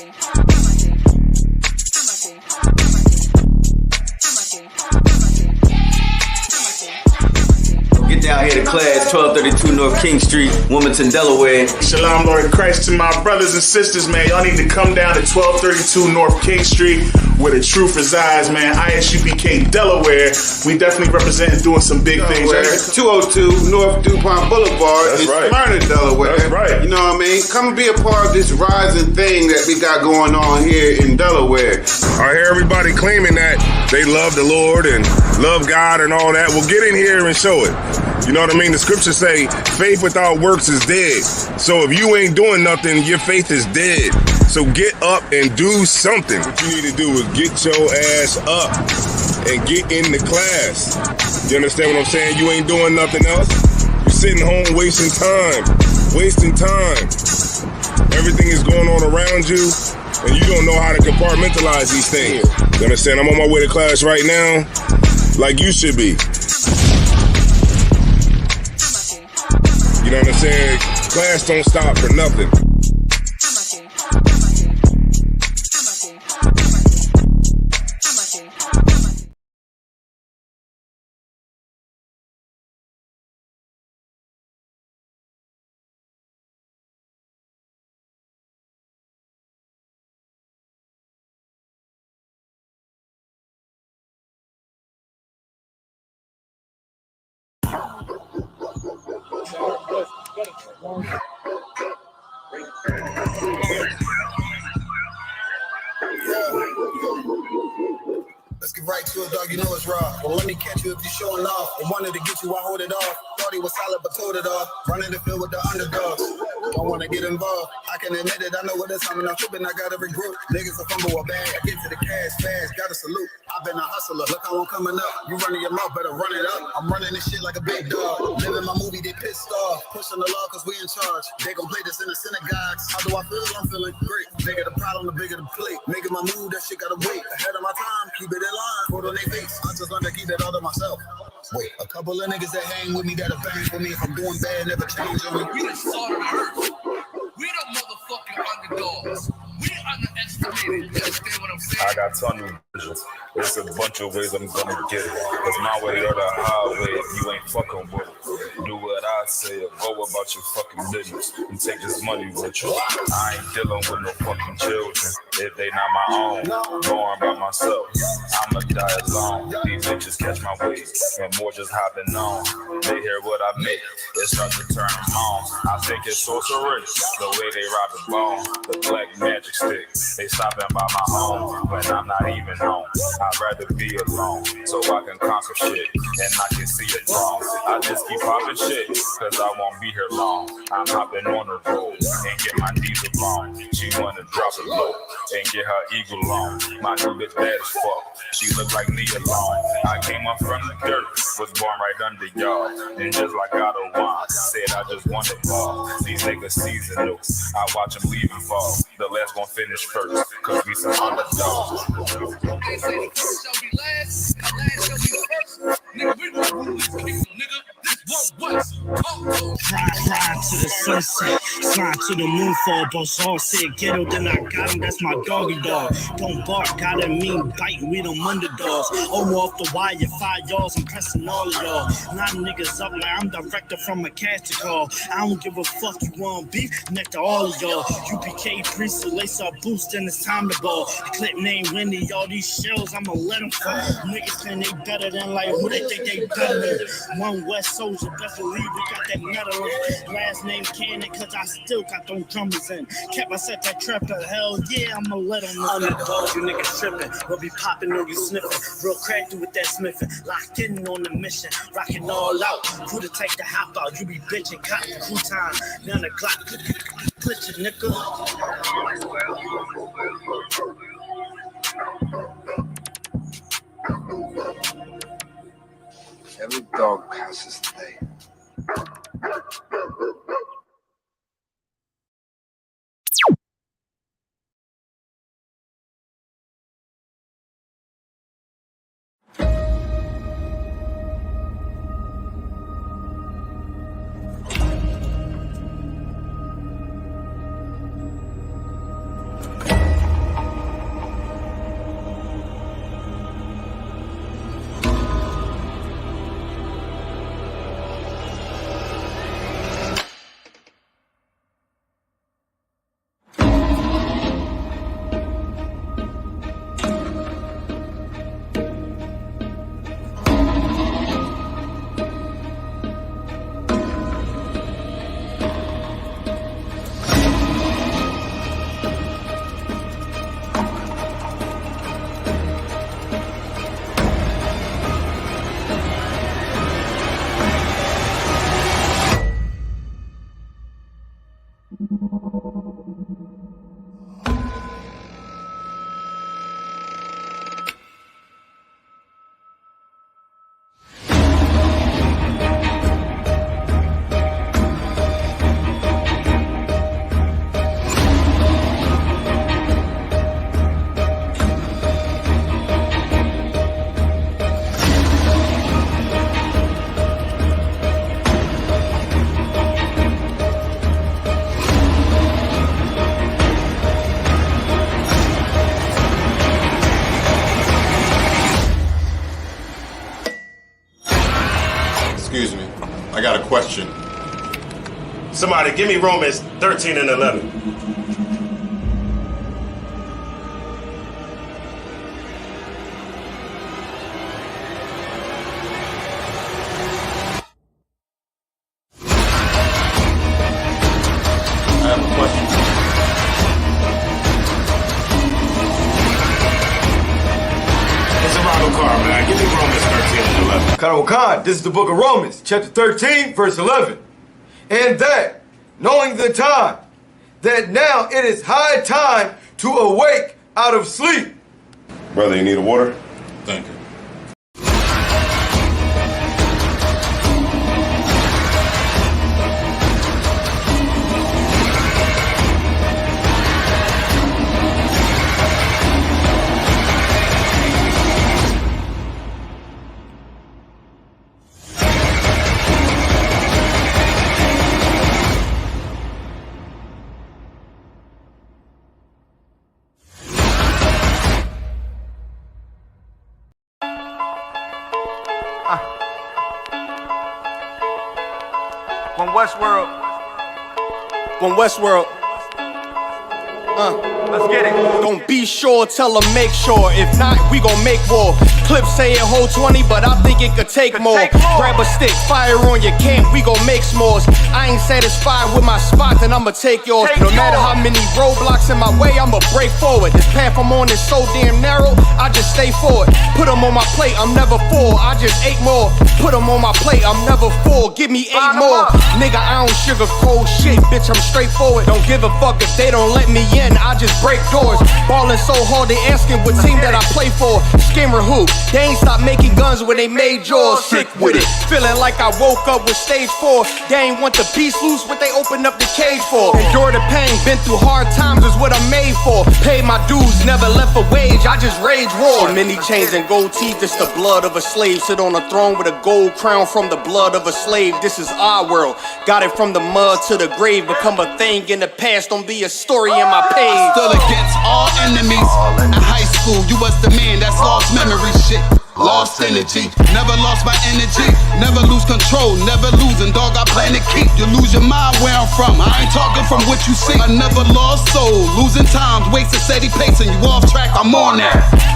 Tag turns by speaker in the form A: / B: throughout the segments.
A: Get down here to class, 1232 North King Street, Wilmington, Delaware.
B: Shalom, Lord in Christ, to my brothers and sisters, man. Y'all need to come down to 1232 North King Street, where the truth resides, man. ISUPK, Delaware. We definitely represent doing some big things.
C: 202 North DuPont Boulevard in Smyrna, Delaware.
B: That's right.
C: You know what I mean? Come and be a part of this rising thing that we got going on here in Delaware.
D: I hear everybody claiming that they love the Lord and love God and all that. Well, get in here and show it. You know what I mean? The scriptures say faith without works is dead. So if you ain't doing nothing, your faith is dead. So get up and do something. What you need to do is get your ass up and get in the class. You understand what I'm saying? You ain't doing nothing else. You're sitting home wasting time. Everything is going on around you, and you don't know how to compartmentalize these things. You understand? I'm on my way to class right now, like you should be. You know what I'm saying? Class don't stop for nothing.
E: Let's get right to it, dog. You know it's raw. Well, let me catch you if you're showing off. I wanted to get you, I hold it off. Thought he was solid, but told it off. Running the field with the underdogs. Don't want to get involved. I can admit it. I know what it's coming. I'm tripping. I got every group. Niggas a fumble a bag. I get to the cash fast. Got a salute. I've been a hustler. Look how I'm coming up. You running your mouth, better run it up. I'm running this shit like a big dog. Living my movie, they pissed off. Pushing the law cause we in charge. They gon' play this in the synagogues. How do I feel? I'm feeling great. Bigger the problem, the bigger the plate. Making my move, that shit gotta wait. Ahead of my time, keep it in line. Put on their face. I just learned to keep it all to myself. Wait, a couple of niggas that hang with me that'll bang for me. If I'm doing bad, never change on me.
F: We the salt of the earth. We the motherfucking underdogs. We underestimated. You understand what I'm saying?
G: I got tunnel vision. There's a bunch of ways I'm gonna get it. It's my way or the highway if you ain't fucking with it. Do what I say or go about your fucking business and take this money with you. I ain't dealing with no fucking children if they not my own. Going by myself, I'ma die alone. These bitches catch my weight and more just hopping on. They hear what I make, it starts to turn them on. I think it's sorcery, the way they rob the bone, the black magic stick. They stopping by my home when I'm not even home. I'd rather be alone so I can conquer shit and I can see it wrong. I just keep popping shit cause I won't be here long. I'm hopping on the road and get my diesel on. She wanna drop it low and get her eagle on. My new bitch bad as fuck. She look like me alone. I came up from the dirt, was born right under y'all. And just like God of wine, said I just want the ball. These niggas seasonal, I watch them leave and fall. The last gon' finish first, cause we some underdogs.
F: They say the first shall be last, and the last shall be first. Nigga, we gon' rule this kingdom, nigga. This one West.
H: Fly to the sunset, fly to the moonfall. Boss all said ghetto, then I got him. That's my doggy dog. Don't bark, gotta mean biting. We them underdogs. Over off the wire, 5 yards. I'm pressing all of y'all. 9 niggas up like I'm director from a casting call. I don't give a fuck. You want beef? Next to all of y'all. UPK priest, lace up boost, then it's time to ball. The clip name Winnie, all these shells, I'ma let them fall. Niggas think they better than like who they think they better than. One West soldier, best believe we got that metal in. Last name Cannon, cause I still got them drummers in. Kept myself that trapper, hell yeah, I'ma let them know. Underdog, you niggas tripping. We'll be popping or you sniffing. Real crafty with that smithing. Locked in on the mission, rocking all out. Who to take the hop out? You be bitching, cotton, crew time. Now the clock, put your nigga.
C: Every dog has his day.
I: question. Somebody give me Romans 13 and 11.
A: I have a question.
I: It's a Ronald Carr, man. Give me Romans 13 and 11.
J: Khan Khan, this is the book of Romans, chapter 13, verse 11. And that, knowing the time, that now it is high time to awake out of sleep.
D: Brother, you need a water?
I: Thank you.
K: Westworld. Let's get it. Don't be sure, tell them make sure. If not, we gon' make war. Clips say it hold 20, but I think it could take more. Grab a stick, fire on your camp, we gon' make s'mores. I ain't satisfied with my spot, then I'ma take yours. No matter how many roadblocks in my way, I'ma break forward. This path I'm on is so damn narrow, I just stay forward. Put them on my plate, I'm never full, I just ate more. Put them on my plate, I'm never full, give me 8 more. Nigga, I don't sugarcoat shit, bitch, I'm straightforward. Don't give a fuck if they don't let me in, I just break doors. Ballin' so hard, they asking what team that I play for. Scammer who? They ain't stopped making guns when they made yours. Sick with it, feeling like I woke up with stage 4. They ain't want the piece loose, what they opened up the cage for. Endure the pain, been through hard times is what I'm made for. Paid my dues, never left a wage, I just rage war. So many chains and gold teeth, it's the blood of a slave. Sit on a throne with a gold crown from the blood of a slave. This is our world, got it from the mud to the grave. Become a thing in the past, don't be a story in my page.
L: Still against all enemies. In high school, you was the man that's lost memory shit. Lost energy, never lost my energy. Never lose control, never losing. Dog, I plan to keep you. Lose your mind where I'm from. I ain't talking from what you see. I never lost soul, losing times, wasting steady pacing. You off track, I'm on that.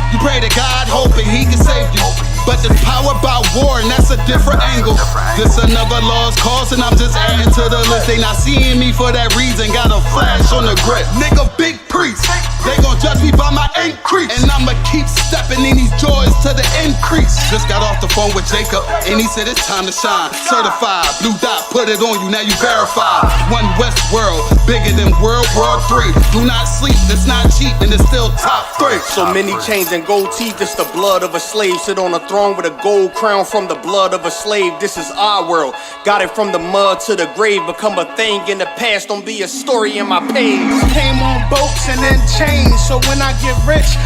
L: You pray to God, hoping He can save you. But there's power by war, and that's a different angle. This another lost cause, and I'm just adding to the list. They not seeing me for that reason. Got a flash on the grip. Nigga, big priest. They gon' judge me by my increase. And I'ma keep stepping in these joys to the increase. Just got off the phone with Jacob, and he said it's time to shine. Certified, blue dot, put it on you, now you verified. One West world, bigger than World War III. Do not sleep, it's not cheap, and it's still top 3.
K: So many chains and gold teeth, it's the blood of a slave. Sit on a throne with a gold crown from the blood of a slave. This is our world, got it from the mud to the grave. Become a thing in the past, don't be a story in my page.
L: Came on boats and then chains, so when I get rich,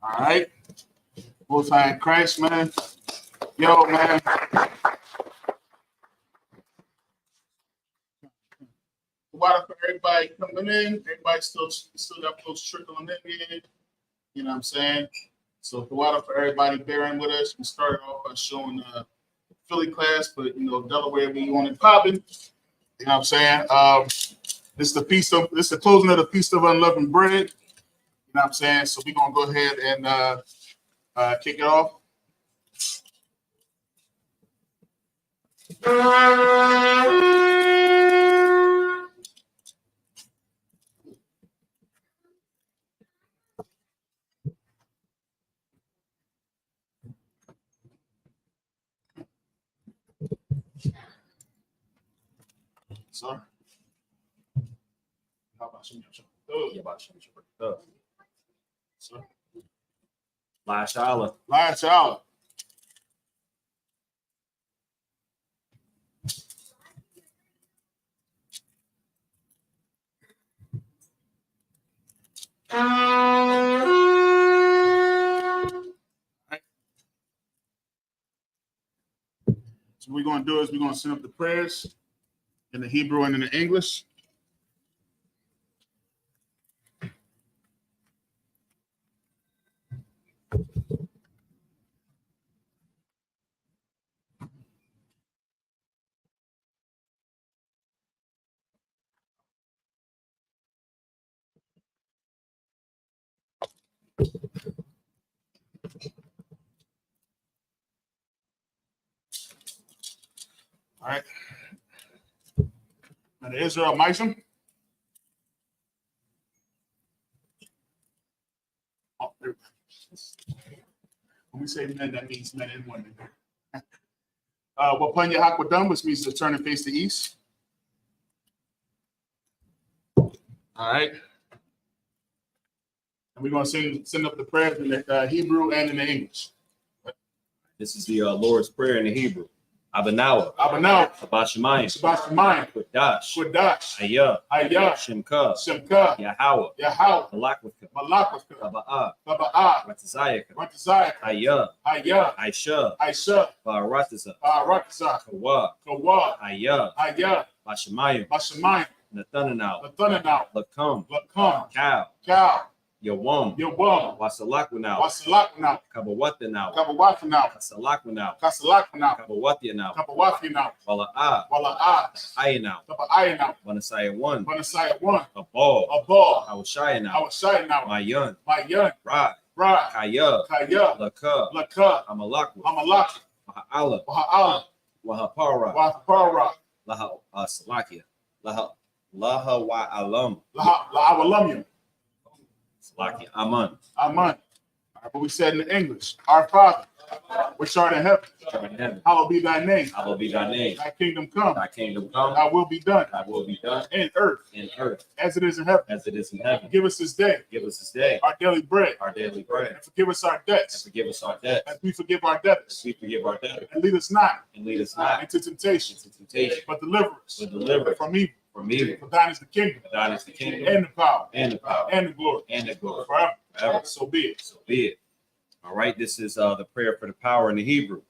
B: All right. Most High in Christ, man. Yo, man. Water for everybody coming in. Everybody still got folks trickling in here. You know what I'm saying? So the water for everybody bearing with us. We started off by showing Philly class, but Delaware we want it popping. You know what I'm saying? This is the closing of the Feast of Unleavened Bread. You know what I'm saying? So we're gonna go ahead and kick it off. Sir. How about you? Sir.
M: Last hour.
B: Last hour. So what we're going to do is we're going to send up the prayers in the Hebrew and in the English. All right. Now the Israel Misham. Oh, when we say men, that means men and women. Wapanya Hakwadam, which means to turn and face the east. All right. And we're going to send up the prayers in the Hebrew and in the English.
M: This is the Lord's Prayer in the Hebrew. Abanawa.
B: Abanawa.
M: Abashamayim.
B: Abashamayim.
M: Qudash.
B: Qudash.
M: Ayah.
B: Ayah.
M: Shemka.
B: Shemka.
M: Yahweh.
B: Yahweh.
M: Malakwaka.
B: Malakwaka.
M: Kaba'ah.
B: Kaba'ah.
M: Ratazayaka.
B: Ratazayaka.
M: Ayah.
B: Ayah.
M: Aisha.
B: Aisha.
M: Barataza.
B: Barataza.
M: Kawa.
B: Kawa.
M: Ayah.
B: Ayah.
M: Bashamayim.
B: Bashamayim.
M: Nathananal.
B: Nathananal.
M: Lakam.
B: Lakam.
M: Cow.
B: Cow.
M: Yawam.
B: Yawam.
M: Wasalakwanal.
B: Wasalakwanal.
M: Kabawatanal.
B: Kabawatanal.
M: Kasalakwanal.
B: Kasalakwanal.
M: Kabawatyanal.
B: Kabawatanal.
M: Wala'ah.
B: Wala'ah.
M: Ayanal.
B: Kabayanal.
M: Wanasaya 1.
B: Wanasaya 1.
M: Abal.
B: Abal.
M: Hawashayanal.
B: Hawashayanal.
M: Mayan.
B: Mayan.
M: Rad.
B: Rad.
M: Kaya.
B: Kaya.
M: Laka.
B: Laka.
M: Amalakwa.
B: Amalaki.
M: Waha'ala.
B: Waha'ala.
M: Wahapara.
B: Wahapara.
M: Laha Salakia. Laha wa'alam.
B: Laha Awalamyam.
M: Salakia. Aman.
B: Aman. But we said in English, our Father, which art in heaven, hallowed be thy name.
M: Hallowed be thy name.
B: Thy kingdom come.
M: Thy kingdom come.
B: Thy will be done.
M: Thy will be done.
B: In earth.
M: In earth.
B: As it is in heaven.
M: As it is in heaven.
B: Give us this day.
M: Give us this day.
B: Our daily bread.
M: Our daily bread.
B: And forgive us our
M: And
B: debts.
M: forgive us our debts.
B: As we forgive our debtors.
M: As we forgive our debtors.
B: And lead us not.
M: And lead us not
B: into temptation.
M: into temptation.
B: But deliver us.
M: But deliver us
B: from evil.
M: from evil.
B: For thine is the kingdom.
M: For thine is the kingdom.
B: And the power.
M: And the power.
B: And the glory.
M: And the glory.
B: Forever.
M: Forever.
B: So be it.
M: So be it. All right. This is the prayer for the power in the Hebrew.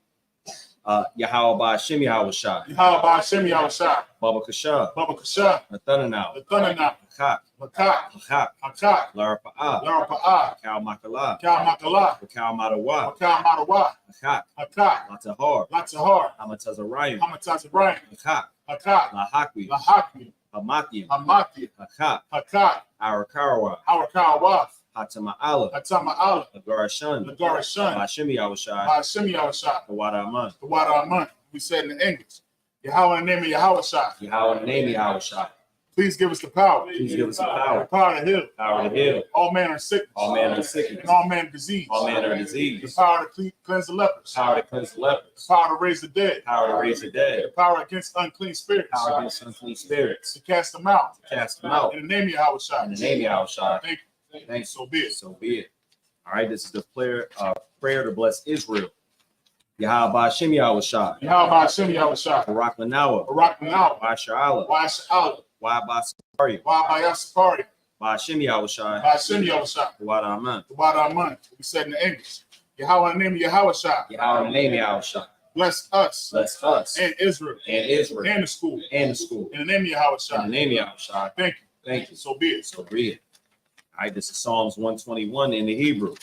M: Yahweh Ba'ashem Yahweh Shai.
B: Yahweh Ba'ashem Yahweh Shai.
M: Baba Kasha.
B: Baba Kasha.
M: Nathananal.
B: Nathananal.
M: Hakak.
B: Hakak.
M: Hakak.
B: Hakak.
M: Larapa'ah.
B: Larapa'ah.
M: Kal Makala.
B: Kal Makala.
M: Kal Madawa.
B: Kal Madawa.
M: Hakak.
B: Hakak.
M: Latahar.
B: Latahar.
M: Hamatazarayim.
B: Hamatazarayim.
M: Hakak.
B: Hakak.
M: Lahakwi.
B: Lahakwi.
M: Hamathim.
B: Hamati.
M: Hakak.
B: Hakak.
M: Arakarawa.
B: Hawakawa.
M: Hatama'ala.
B: Hatama'ala.
M: Agarashan.
B: Agarashan.
M: Ba'ashem Yahweh Shai.
B: Ba'ashem Yahweh Shai.
M: Kawada Aman.
B: Kawada Aman. We said in the English. Yahweh in the name of Yahweh Shai.
M: Yahweh in the name of Yahweh Shai.
B: Please give us the power.
M: Please give us the power.
B: The power to heal.
M: Power to heal.
B: All manner of sickness.
M: All manner of sickness.
B: And all manner of disease.
M: All manner of disease.
B: The power to cleanse the lepers.
M: Power to cleanse the lepers.
B: The power to raise the dead.
M: Power to raise the dead.
B: The power against unclean spirits.
M: Power against unclean spirits.
B: To cast them out.
M: To cast them out.
B: In the name of Yahweh Shai.
M: In the name of Yahweh Shai.
B: Thank you.
M: Thanks.
B: So be it.
M: So be it. All right. This is the prayer to bless Israel. Yahweh Ba'ashem Yahweh Shai.
B: Yahweh Ba'ashem Yahweh Shai.
M: Barak Lanawa.
B: Barak Lanawa.
M: Wa'asha'ala.
B: Wa'asha'ala.
M: Wa'abasapari.
B: Wa'abayasapari.
M: Ba'ashem Yahweh Shai.
B: Ba'ashem Yahweh Shai.
M: Kawada Aman.
B: Kawada Aman. We said in the English. Yahweh in the name of Yahweh Shai.
M: Yahweh in the name of Yahweh Shai.
B: Bless us.
M: Bless us.
B: And Israel.
M: And Israel.
B: And the school.
M: And the school.
B: In the name of Yahweh Shai.
M: In the name of Yahweh Shai.
B: Thank you.
M: Thank you.
B: So be it.
M: So be it. All right. This is Psalms 121 in the Hebrew.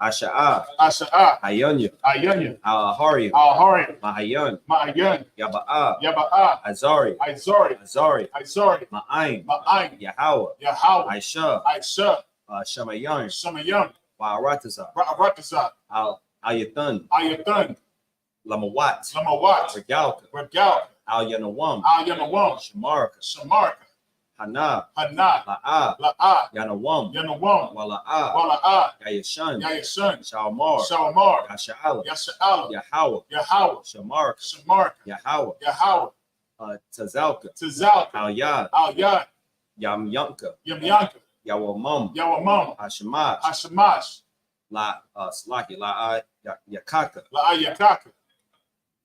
M: Asha'ah.
B: Asha'ah.
M: Hayanya.
B: Ayanya.
M: Al-Harim.
B: Al-Harim.
M: Mahayan.
B: Ma'ayan.
M: Yaba'ah.
B: Yaba'ah.
M: Azari.
B: Azari.
M: Azari.
B: Azari.
M: Ma'ayin.
B: Ma'ayin.
M: Yahweh.
B: Yahweh.
M: Aisha.
B: Aisha.
M: Shemayan.
B: Shemayan.
M: Wa'aratazah.
B: Ra'aratazah.
M: Ayathan.
B: Ayathan.
M: Lamawat,
B: Lamawat,
M: Regalka,
B: Regal,
M: Al Yanawam,
B: Al Yanawam,
M: Shamarka,
B: Shamarka,
M: Hana,
B: Hana,
M: La'a,
B: La'a,
M: Yanawam,
B: Yanawam,
M: Wala'a,
B: Wala'a,
M: Yayashan,
B: Yayashan,
M: Shalmar,
B: Shalmar,
M: Yasha'ala,
B: Yasha'ala,
M: Yahawa,
B: Yahawa,
M: Shamarka,
B: Shamarka,
M: Yahawa,
B: Yahawa,
M: Tazalka,
B: Tazalka,
M: Al Yad,
B: Al Yad,
M: Yamyanka,
B: Yamyanka,
M: Yawamam,
B: Yawamam,
M: Hashamash,
B: Hashamash,
M: La Slaki, La Yakaka,
B: La'ayakaka,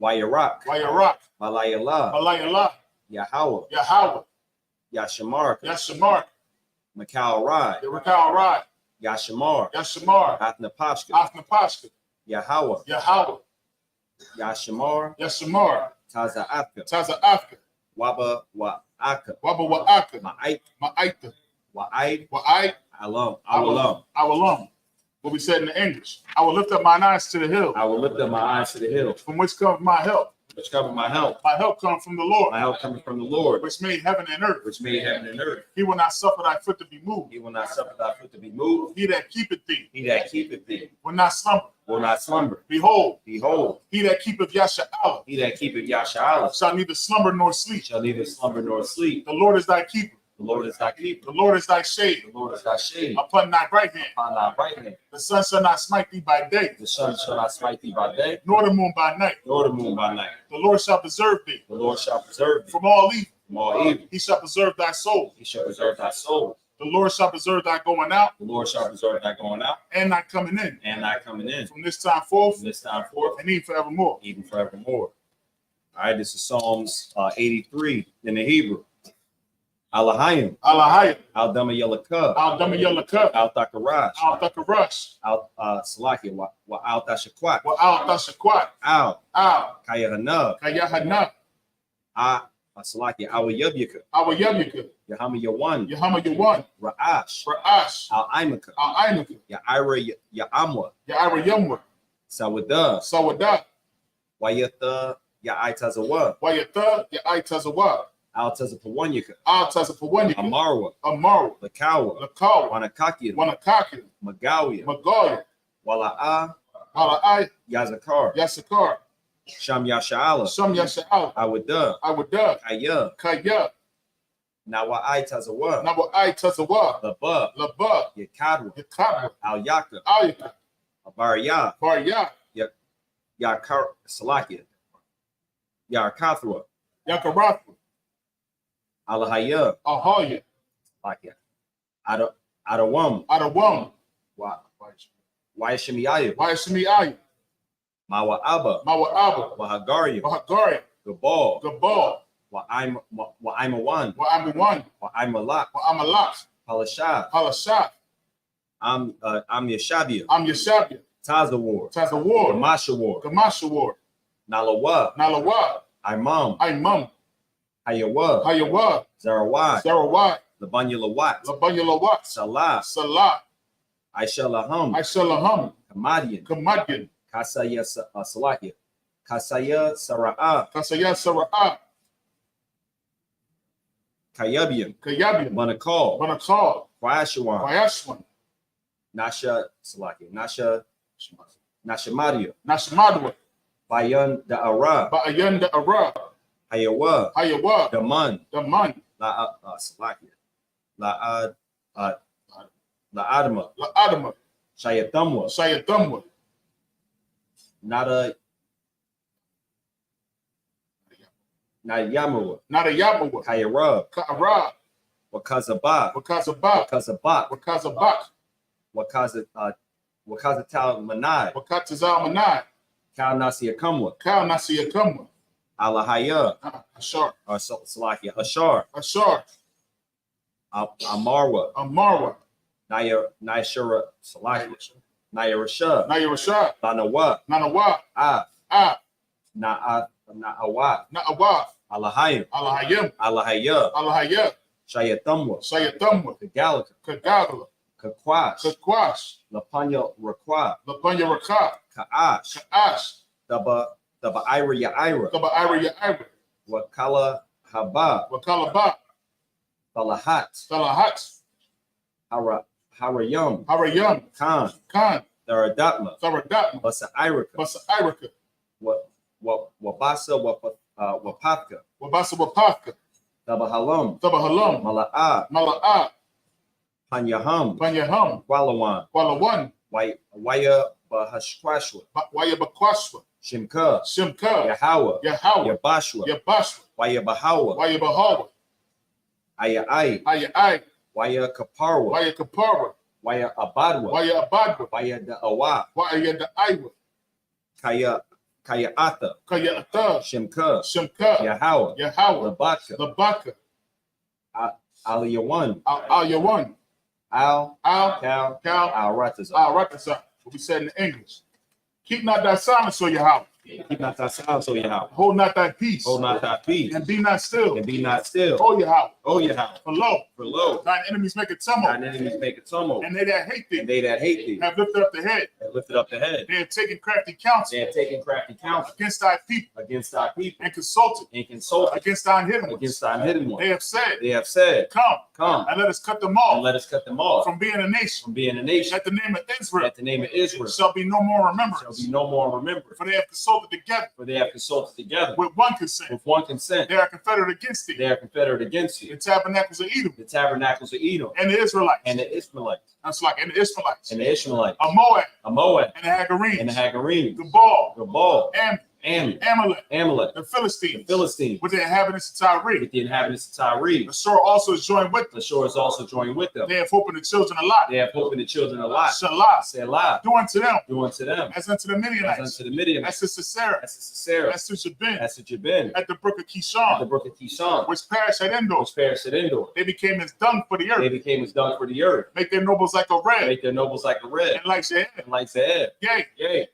M: Wayarak,
B: Wayarak,
M: Malayala,
B: Malayala,
M: Yahawa,
B: Yahawa,
M: Yashamarka,
B: Yashamar,
M: Makal Rai,
B: Yarakal Rai,
M: Yashamar,
B: Yashamar,
M: Athnapashka,
B: Athnapashka,
M: Yahawa,
B: Yahawa,
M: Yashamar,
B: Yashamar,
M: Taza Atka,
B: Taza Afka,
M: Waba Wa'aka,
B: Waba Wa'aka,
M: Ma'ait,
B: Ma'aita,
M: Wa'aid,
B: Wa'ai,
M: Alam, Awalam.
B: Awalam. What we said in the English. I will lift up mine eyes to the hill.
M: I will lift up my eyes to the hill,
B: From which comes my help.
M: which cover my help.
B: My help comes from the Lord.
M: My help coming from the Lord,
B: Which made heaven and earth.
M: which made heaven and earth.
B: He will not suffer thy foot to be moved.
M: He will not suffer thy foot to be moved.
B: He that keepeth thee
M: He that keepeth thee
B: will not slumber.
M: will not slumber.
B: Behold,
M: Behold,
B: he that keepeth Yasha'ala
M: he that keepeth Yasha'ala
B: shall neither slumber nor sleep.
M: shall neither slumber nor sleep.
B: The Lord is thy keeper.
M: The Lord is thy keeper.
B: The Lord is thy shade
M: The Lord is thy shade
B: upon thy right hand.
M: upon thy right hand.
B: The sun shall not smite thee by day,
M: The sun shall not smite thee by day,
B: nor the moon by night.
M: nor the moon by night.
B: The Lord shall preserve thee
M: The Lord shall preserve thee
B: from all evil.
M: from all evil.
B: He shall preserve thy soul.
M: He shall preserve thy soul.
B: The Lord shall preserve thy going out
M: The Lord shall preserve thy going out
B: and thy coming in
M: and thy coming in
B: from this time forth
M: from this time forth,
B: and even forevermore.
M: even forevermore. All right, this is Psalms 83 in the Hebrew. Alahayim,
B: Alahayim,
M: Al Damayalaka,
B: Al Damayalaka,
M: Al Thakarash,
B: Al Thakarash,
M: Al Salaki, Wa Al Tashakwat,
B: Wa Al Tashakwat,
M: Al
B: Al
M: Kayahana,
B: Kayahana,
M: Salaki, Awa Yabyaka,
B: Our Yabika,
M: Yahama Yawan,
B: Yahama Yawan,
M: Ra'ash,
B: Ra'ash,
M: Al Imaka,
B: Al Ainaka,
M: Ya'ira Ya'amwa,
B: Ya'ira Yamwa,
M: Sawada,
B: Sawadat,
M: Wayatha Ya'itazawa,
B: Wayatha, Ya'itazawa,
M: Al Tazapawanyaka,
B: Al Tazapawanika,
M: Amarwa,
B: Amaru,
M: Lakawa,
B: Lakawa,
M: Wanakakia,
B: Wanakaki,
M: Magawia,
B: Magaya,
M: Wala'a,
B: Ala'ai,
M: Yazakar,
B: Yasakar,
M: Sham Yasha'ala,
B: Sham Yasha'al,
M: Awada,
B: Awada,
M: Kaya,
B: Kaya,
M: Nawa'ai Tazawa,
B: Nawa'ai Tazawa,
M: Laba,
B: Laba,
M: Yakadwa,
B: Yakabra,
M: Al Yaka,
B: Ayaka,
M: Abarya,
B: Barya,
M: Yakar Salakia, Yarkathwa,
B: Yakarath,
M: Alahaya,
B: Ahaya,
M: Salakia, Adawam,
B: Adawam,
M: Wayashimiyayu,
B: Wayashimi Aya,
M: Mawa'aba,
B: Mawa'aba,
M: Wahagaria,
B: Wahagaria,
M: Gabal,
B: Gabal,
M: Wa'aimawan,
B: Wa'amiwan,
M: Wa'aimalak,
B: Wa'amalak,
M: Palashah,
B: Halashat,
M: Am Yashabia,
B: Am Yashabia,
M: Tazawar,
B: Tazawar,
M: Gamashawar,
B: Gamashawar,
M: Nalawa,
B: Nalawa,
M: Imam,
B: Imam,
M: Hayawa,
B: Hayawa,
M: Zarawai,
B: Sarawat,
M: Labanya Lawat,
B: Labanya Lawat,
M: Salah,
B: Salah,
M: Aisha Laham,
B: Aishalaham,
M: Kamadian,
B: Kamadyan,
M: Kasaya Salakia, Kasaya Sara'a,
B: Kasaya Sara'at,
M: Kayabian,
B: Kayabian,
M: Manakal,
B: Banakal,
M: Kwashawan,
B: Wayashwan,
M: Nasha Salakia, Nashamadia,
B: Nashamadwa,
M: Bayan da Ara,
B: Ba'ayanda Ara,
M: Hayawa,
B: Hayawa,
M: Daman,
B: Daman,
M: La Salakia, La Adama,
B: La Adama,
M: Shayatamwa,
B: Sayadamwa,
M: Nada Yamawa,
B: Nada Yamawa,
M: Kayarab,
B: Ka'ara,
M: Wakazaba,
B: Wakazabak,
M: Wakazabak,
B: Wakazabak,
M: Wakazatal Manai,
B: Wakatazal Manai,
M: Kal Nasia Kamwa,
B: Kal Nasiya Kamwa,
M: Alahaya,
B: Ashar,
M: or Salakia, Ashar,
B: Ashar,
M: Amarwa,
B: Amarwa,
M: Naishara Salakia, Nairasha,
B: Nayarashad,
M: Lanawa,
B: Nanawa,
M: Na'awat,
B: Na'awa,
M: Alahayim,
B: Alahayim,
M: Alahaya,
B: Alahaya,
M: Shayatamwa,
B: Sayadamwa,
M: Kagalika,
B: Kagagala,
M: Kakwash,
B: Kakwash,
M: Lapanya Rakwa,
B: Lapanya Rakat,
M: Ka'ash,
B: Ka'ash,
M: Daba Ira Ya'ira,
B: Kaba Ira Ya'ira,
M: Wakala Haba,
B: Wakalaba,
M: Balahat,
B: Salahat,
M: Harayam,
B: Harayam,
M: Khan,
B: Khan,
M: Tharadatma,
B: Tharadatma,
M: Basa Irika,
B: Basa Irika,
M: Wabasa Wapaka.
B: Wabasa Wapaka.
M: Tabahalam.
B: Tabahalam.
M: Mala'ah.
B: Mala'ah.
M: Panyaham.
B: Panyaham.
M: Walawan.
B: Walawan.
M: Waya Bahashquashwa.
B: Waya Bakwashwa.
M: Shimka.
B: Shimka.
M: Yahweh.
B: Yahweh.
M: Yabashwa.
B: Yabashwa.
M: Waya Bahawa.
B: Waya Bahawa.
M: Aya Ai.
B: Aya Ai.
M: Waya Kaparwa.
B: Waya Kaparwa.
M: Waya Abadwa.
B: Waya Abadwa.
M: Waya Da'awa.
B: Waya Da'aiwa.
M: Kaya Atha.
B: Kaya Atha.
M: Shimka.
B: Shimka.
M: Yahweh.
B: Yahweh.
M: Labaka.
B: Labaka.
M: Aliyawan.
B: Al-Yawan.
M: Al.
B: Cal.
M: Al Ratazah.
B: Al Ratazah. What we said in English. Keep not thy silence, O Yahweh.
M: Keep not thy silence, O Yahweh.
B: Hold not thy peace.
M: Hold not thy peace.
B: And be not still.
M: And be not still.
B: O Yahweh.
M: O Yahweh.
B: For lo. Thine enemies make a tumult.
M: Thine enemies make a tumult.
B: And they that hate thee.
M: And they that hate thee.
B: Have lifted up the head.
M: Have lifted up the head.
B: They have taken crafty counsel.
M: They have taken crafty counsel.
B: Against thy people.
M: Against thy people.
B: And consulted.
M: And consulted.
B: Against thine hidden ones.
M: Against thine hidden ones.
B: They have said.
M: They have said.
B: Come. And let us cut them off.
M: And let us cut them off.
B: From being a nation.
M: From being a nation.
B: That the name of Israel.
M: That the name of Israel.
B: Shall be no more remembrance.
M: Shall be no more remembered.
B: For they have consulted together.
M: For they have consulted together.
B: With one consent.
M: With one consent.
B: They are confederate against thee.
M: They are confederate against you.
B: The tabernacles of Edom.
M: The tabernacles of Edom.
B: And the Israelites.
M: And the Ishmaelites.
B: That's like, and the Ishmaelites.
M: And the Ishmaelites.
B: A Moab.
M: A Moab.
B: And the Hagarenes.
M: And the Hagarenes.
B: Gabal.
M: Amalek.
B: The Philistines.
M: The Philistines.
B: With the inhabitants of Tyre.
M: With the inhabitants of Tyre.
B: The shore also is joined with them.
M: The shore is also joined with them.
B: They have hope in the children a lot.
M: They have hope in the children a lot.
B: Selah. Do unto them.
M: Do unto them.
B: As unto the Midianites.
M: As unto the Midianites.
B: As to Sisera.
M: As to Sisera.
B: As to Jabin.
M: As to Jabin.
B: At the brook of Kishon.
M: At the brook of Kishon.
B: Which perished at Endor.
M: Which perished at Endor.
B: They became as dung for the earth.
M: They became as dung for the earth.
B: Make their nobles like a red.
M: Make their nobles like a red.
B: And like Zeeb.
M: And like Zeeb.
B: Yea.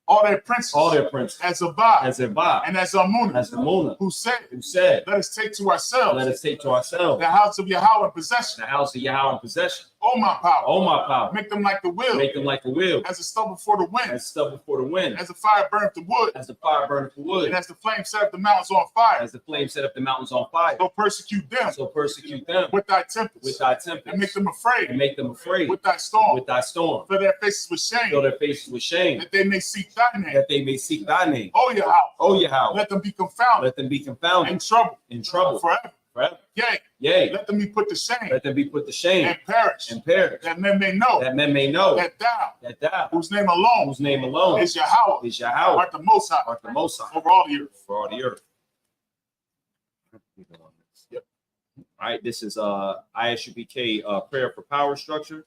B: All their princes.
M: All their princes.
B: As Zabah.
M: As Zabah.
B: And as Amunah.
M: As Amunah.
B: Who said.
M: Let
B: us take to ourselves.
M: Let us take to ourselves.
B: The house of Yahweh in possession.
M: The house of Yahweh in possession.
B: Oh my power.
M: Oh my power.
B: Make them like the wheel.
M: Make them like the wheel.
B: As a stubble before the wind.
M: As stubble before the wind.
B: As the fire burneth the wood.
M: As the fire burneth the wood.
B: And as the flame set up the mountains on fire.
M: As the flame set up the mountains on fire.
B: So persecute them.
M: So persecute them.
B: With thy tempest.
M: With thy tempest.
B: And make them afraid.
M: And make them afraid.
B: With thy storm.
M: With thy storm.
B: Fill their faces with shame.
M: Fill their faces with shame.
B: That they may seek thy name.
M: That they may seek thy name.
B: Oh Yahweh.
M: Oh Yahweh.
B: Let them be confounded.
M: Let them be confounded.
B: In trouble.
M: In trouble.
B: Forever.
M: Forever.
B: Yea. Let them be put to shame.
M: Let them be put to shame.
B: And perish.
M: And perish.
B: That men may know.
M: That men may know.
B: That thou.
M: Whose
B: name alone.
M: Whose name alone.
B: Is Yahweh.
M: Is Yahweh.
B: Art the Most High.
M: Art the Most High.
B: Over all the earth.
M: For all the earth.
B: Yep.
M: All right. This is ISUPK prayer for power structure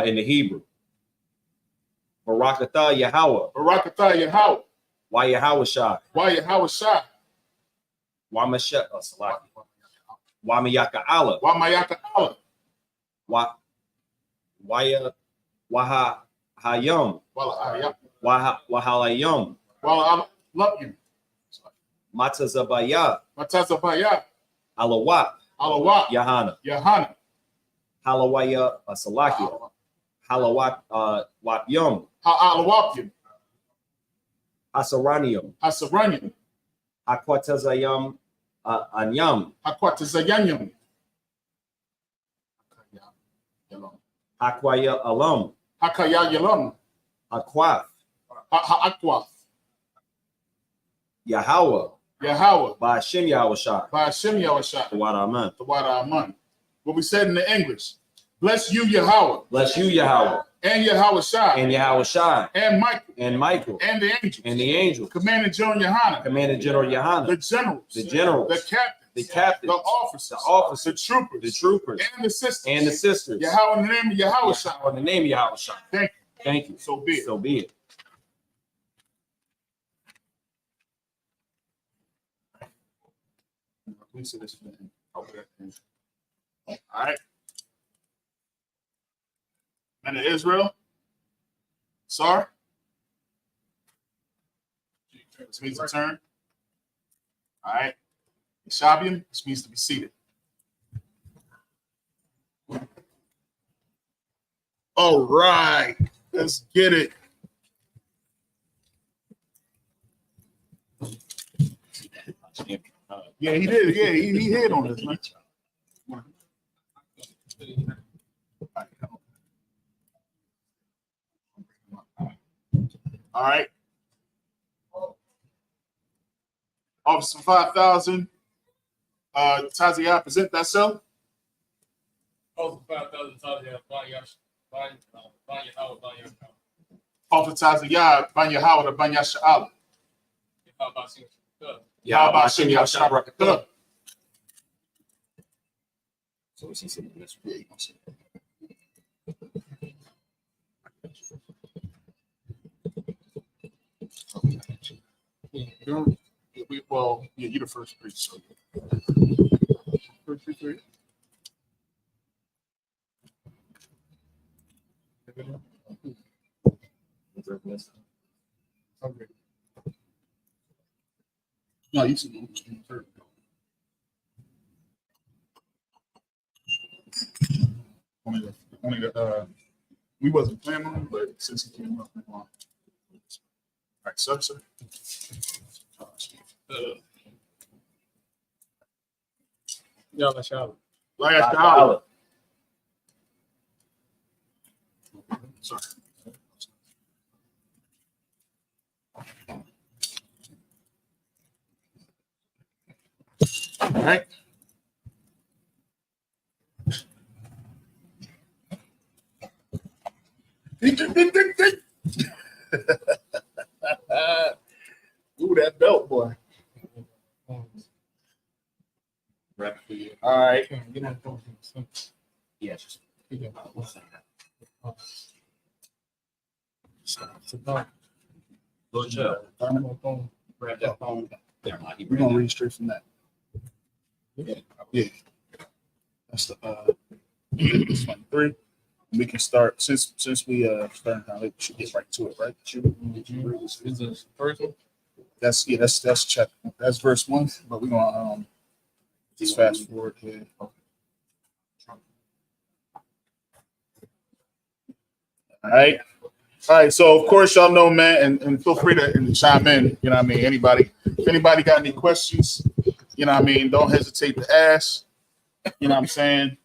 M: in the Hebrew. Barakatah Yahweh.
B: Barakatah Yahweh.
M: Why Yahweh Shah?
B: Why Yahweh Shah?
M: Why Mashiach Salaki? Why Mayaka Allah?
B: Why Mayaka Allah?
M: Why Waha Hayam? Wahalayam?
B: I love you.
M: Matazabaya?
B: Alawat.
M: Yahana. Halawaya Salakia. Halawat Wapyum.
B: Alawapyum.
M: Hasaranium. Akwatazayam Anyam.
B: Akwatazayanyam.
M: Hakwaya Alum.
B: Hakaya Yalam.
M: Akwaf.
B: Akwaf.
M: Yahweh. By Hashem Yahweh Shah.
B: By Hashem Yahweh Shah.
M: The Wada Aman.
B: The Wada Aman. What we said in the English. Bless you, Yahweh.
M: Bless you, Yahweh.
B: And Yahweh Shah.
M: And Yahweh Shah.
B: And Michael.
M: And Michael.
B: And the angels.
M: And the angels.
B: Commander General Yohana.
M: Commander General Yohana.
B: The generals.
M: The generals.
B: The captains.
M: The captains.
B: The officers.
M: The officers.
B: The troopers.
M: The troopers.
B: And the sisters.
M: And the sisters.
B: Yahweh in the name of Yahweh Shah.
M: In the name of Yahweh Shah.
B: Thank you.
M: Thank you.
B: So be it.
M: So be it.
B: Okay. All right. Men of Israel. Sorry. This means to turn. All right. Shabian, this means to be seated. All right. Let's get it. Yeah, he did. Yeah, he hit on this, man. All right. Officer 5,000. Tazia, present that cell.
N: Officer 5,000 Tazia,
B: Officer Tazia, Banya Howard, Banya Sha'ala. Yahbashim Yahshabrakatah.
M: So is he sitting in this room?
B: Well, yeah, you're the first priest. So. First priest, right? Okay. No, you see. Only the we wasn't planning on it, but since he came up, all right, sir.
N: Yalla shala.
B: Last dollar. Sorry. All right. Ooh, that belt, boy. All right.
M: Yeah, just Lord Joe, grab that phone.
B: We're gonna read straight from that. Yeah. That's the this one 3. We can start since we starting now. We should get right to it, right?
N: Is this first one?
B: That's check. That's verse 1. But we're gonna just fast forward here. All right. So of course y'all know, man, and feel free to chime in. You know what I mean? If anybody got any questions, you know what I mean, don't hesitate to ask. You know what I'm saying?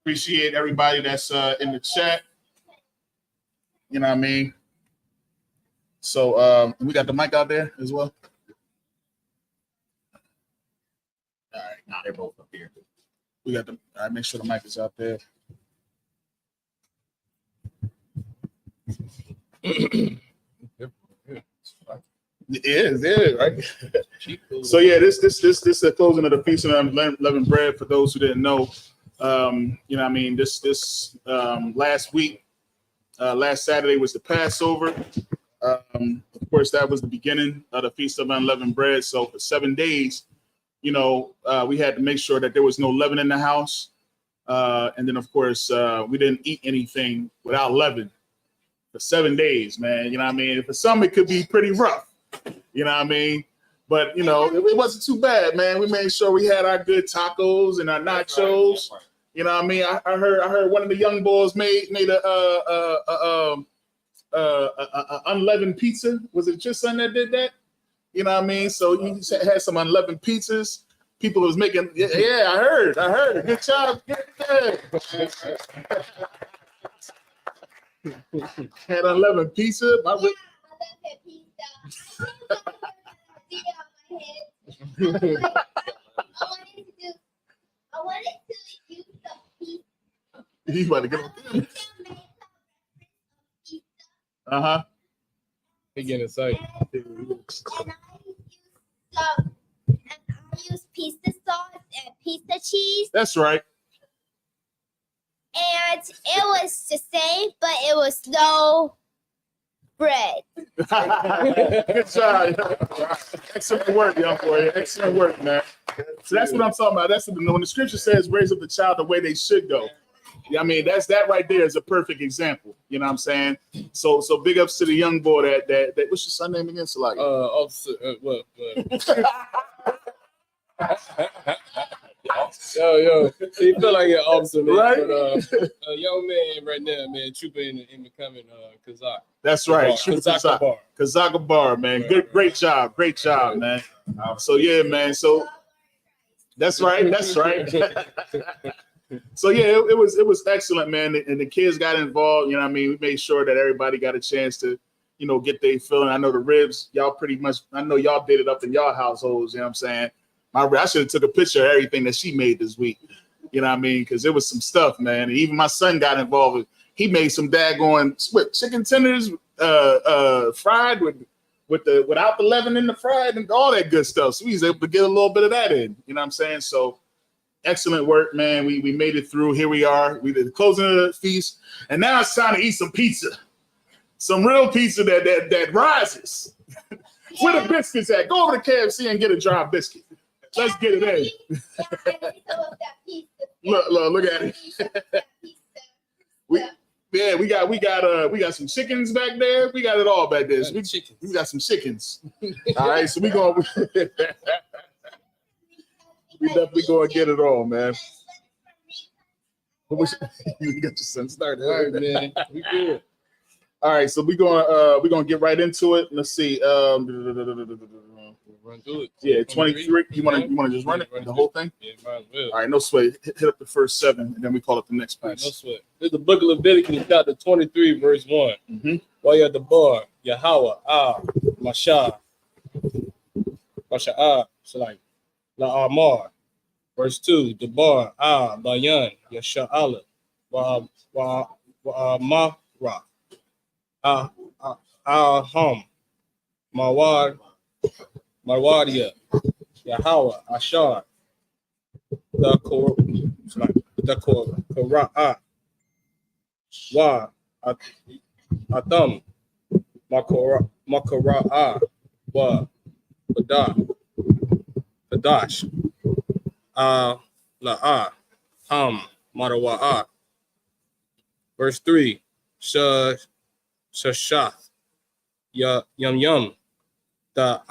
B: Appreciate everybody that's in the chat. You know what I mean? So we got the mic out there as well. All right,
M: nah, they're both up here.
B: We got all right, make sure the mic is out there. It is, right? So yeah, this is the closing of the Feast of Unleavened Bread. For those who didn't know, you know what I mean, this last week, last Saturday was the Passover. Of course, that was the beginning of the Feast of Unleavened Bread. So for 7 days, you know, we had to make sure that there was no leaven in the house. And then, of course, we didn't eat anything without leaven for 7 days, man. You know what I mean? For some, it could be pretty rough. You know what I mean? But, you know, it wasn't too bad, man. We made sure we had our good tacos and our nachos. You know what I mean? I heard one of the young boys made a unleavened pizza. Was it your son that did that? You know what I mean? So you had some unleavened pizzas. People was making, yeah, I heard. Good job. Good. Had unleavened pizza. I wanted to use the pizza. You about to get on. Uh-huh.
N: He getting excited.
O: And I use pizza sauce and pizza cheese.
B: That's right.
O: And it was the same, but it was no bread.
B: Good job. Excellent work, young boy. Excellent work, man. So that's what I'm talking about. That's when the scripture says raise up the child the way they should go. I mean, that right there is a perfect example. You know what I'm saying? So big ups to the young boy that what's your son name again? So like
N: Officer, Yo, he feel like an officer, man.
B: Right?
N: But a young man right now, man, trooper in becoming Kazak.
B: That's right.
N: Kazak
B: Bar, man.
N: Right,
B: Great job, man. So yeah, man. So that's right. So yeah, it was excellent, man. And the kids got involved. You know what I mean? We made sure that everybody got a chance to, get their feeling. I know the ribs, y'all pretty much, I know y'all did it up in y'all households, you know what I'm saying? I should have took a picture of everything that she made this week. You know what I mean? Because it was some stuff, man. And even my son got involved. He made some daggone chicken tenders fried without the leaven in the fried and all that good stuff. So we was able to get a little bit of that in. You know what I'm saying? So excellent work, man. We made it through. Here we are. We did the closing of the feast. And now it's time to eat some pizza. Some real pizza that rises. Where the biscuits at? Go over to KFC and get a dry biscuit. Let's get it in. Look at it. we got some chickens back there. We got it all back there. So we got some chickens. All right, so we definitely gonna get it all, man. You got your son started.
N: All right, man. We good.
B: All right, so we're gonna get right into it. Let's see.
N: Run through it.
B: Yeah, 23. You wanna just run it the whole thing?
N: Yeah, might as well.
B: All right, no sweat. Hit up the first 7, and then we call it the next
N: All right,
B: piece.
N: no sweat. This is the book of Leviticus, chapter 23, verse 1.
B: Mm-hmm.
N: While you're at the bar, Yahweh, Mashah, so like La Amar. Verse 2, the bar, Bayan, Yasha'ala, Mara, Aham, Marwadia, Yahweh, Ashar, the Korah, Wa, Atham, Makara, Wa, Padash, La'a, Marawa'a. Verse 3, Shashath, Yum, the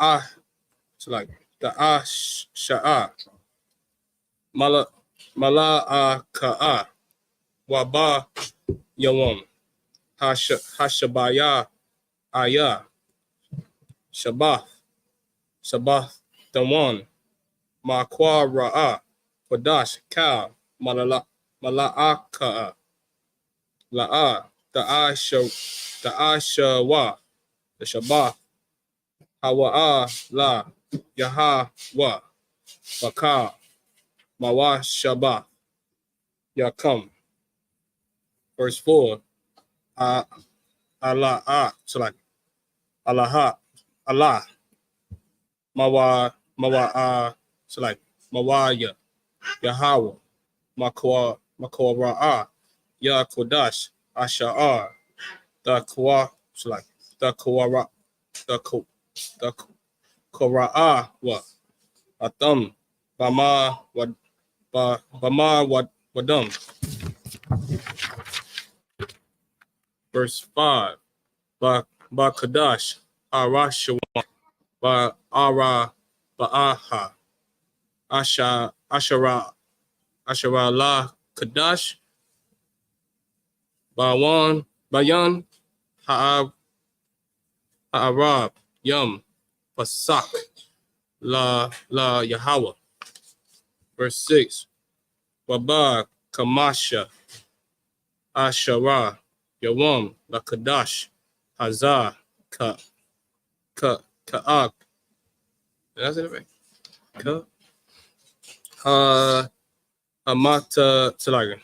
N: Sha'a, Mala'aka'a, Waba, Yawam, Hashabaya, Aya, Shabath, the one, Maqwa Ra'a, Padash, Ka, Mala'aka'a, La'a, the Ashawa, the Shabath, Hawa'a, La, Yahawa, Baka, Mawa Shabath, Yakam. Verse 4, Allah, so like Allah, Mawa, so like Mawaya, Yahweh, Makwa Ra'a, Ya Kodash, Asha'ar, the Kwa, so like the Kwara, the Kora'a, wa Atham, Bama, Wadam. Verse 5, Ba Kadash, Arashawan, Ba Ara, Ba'aha, Ashara La Kadash, Bayan, Ha'arab, Yum, Pasak, La Yahweh. Verse 6, Waba Kamasha, Ashara, Yawam, La Kadash, Hazar, Ka'ak. Did I say that right? Hamata Talagan.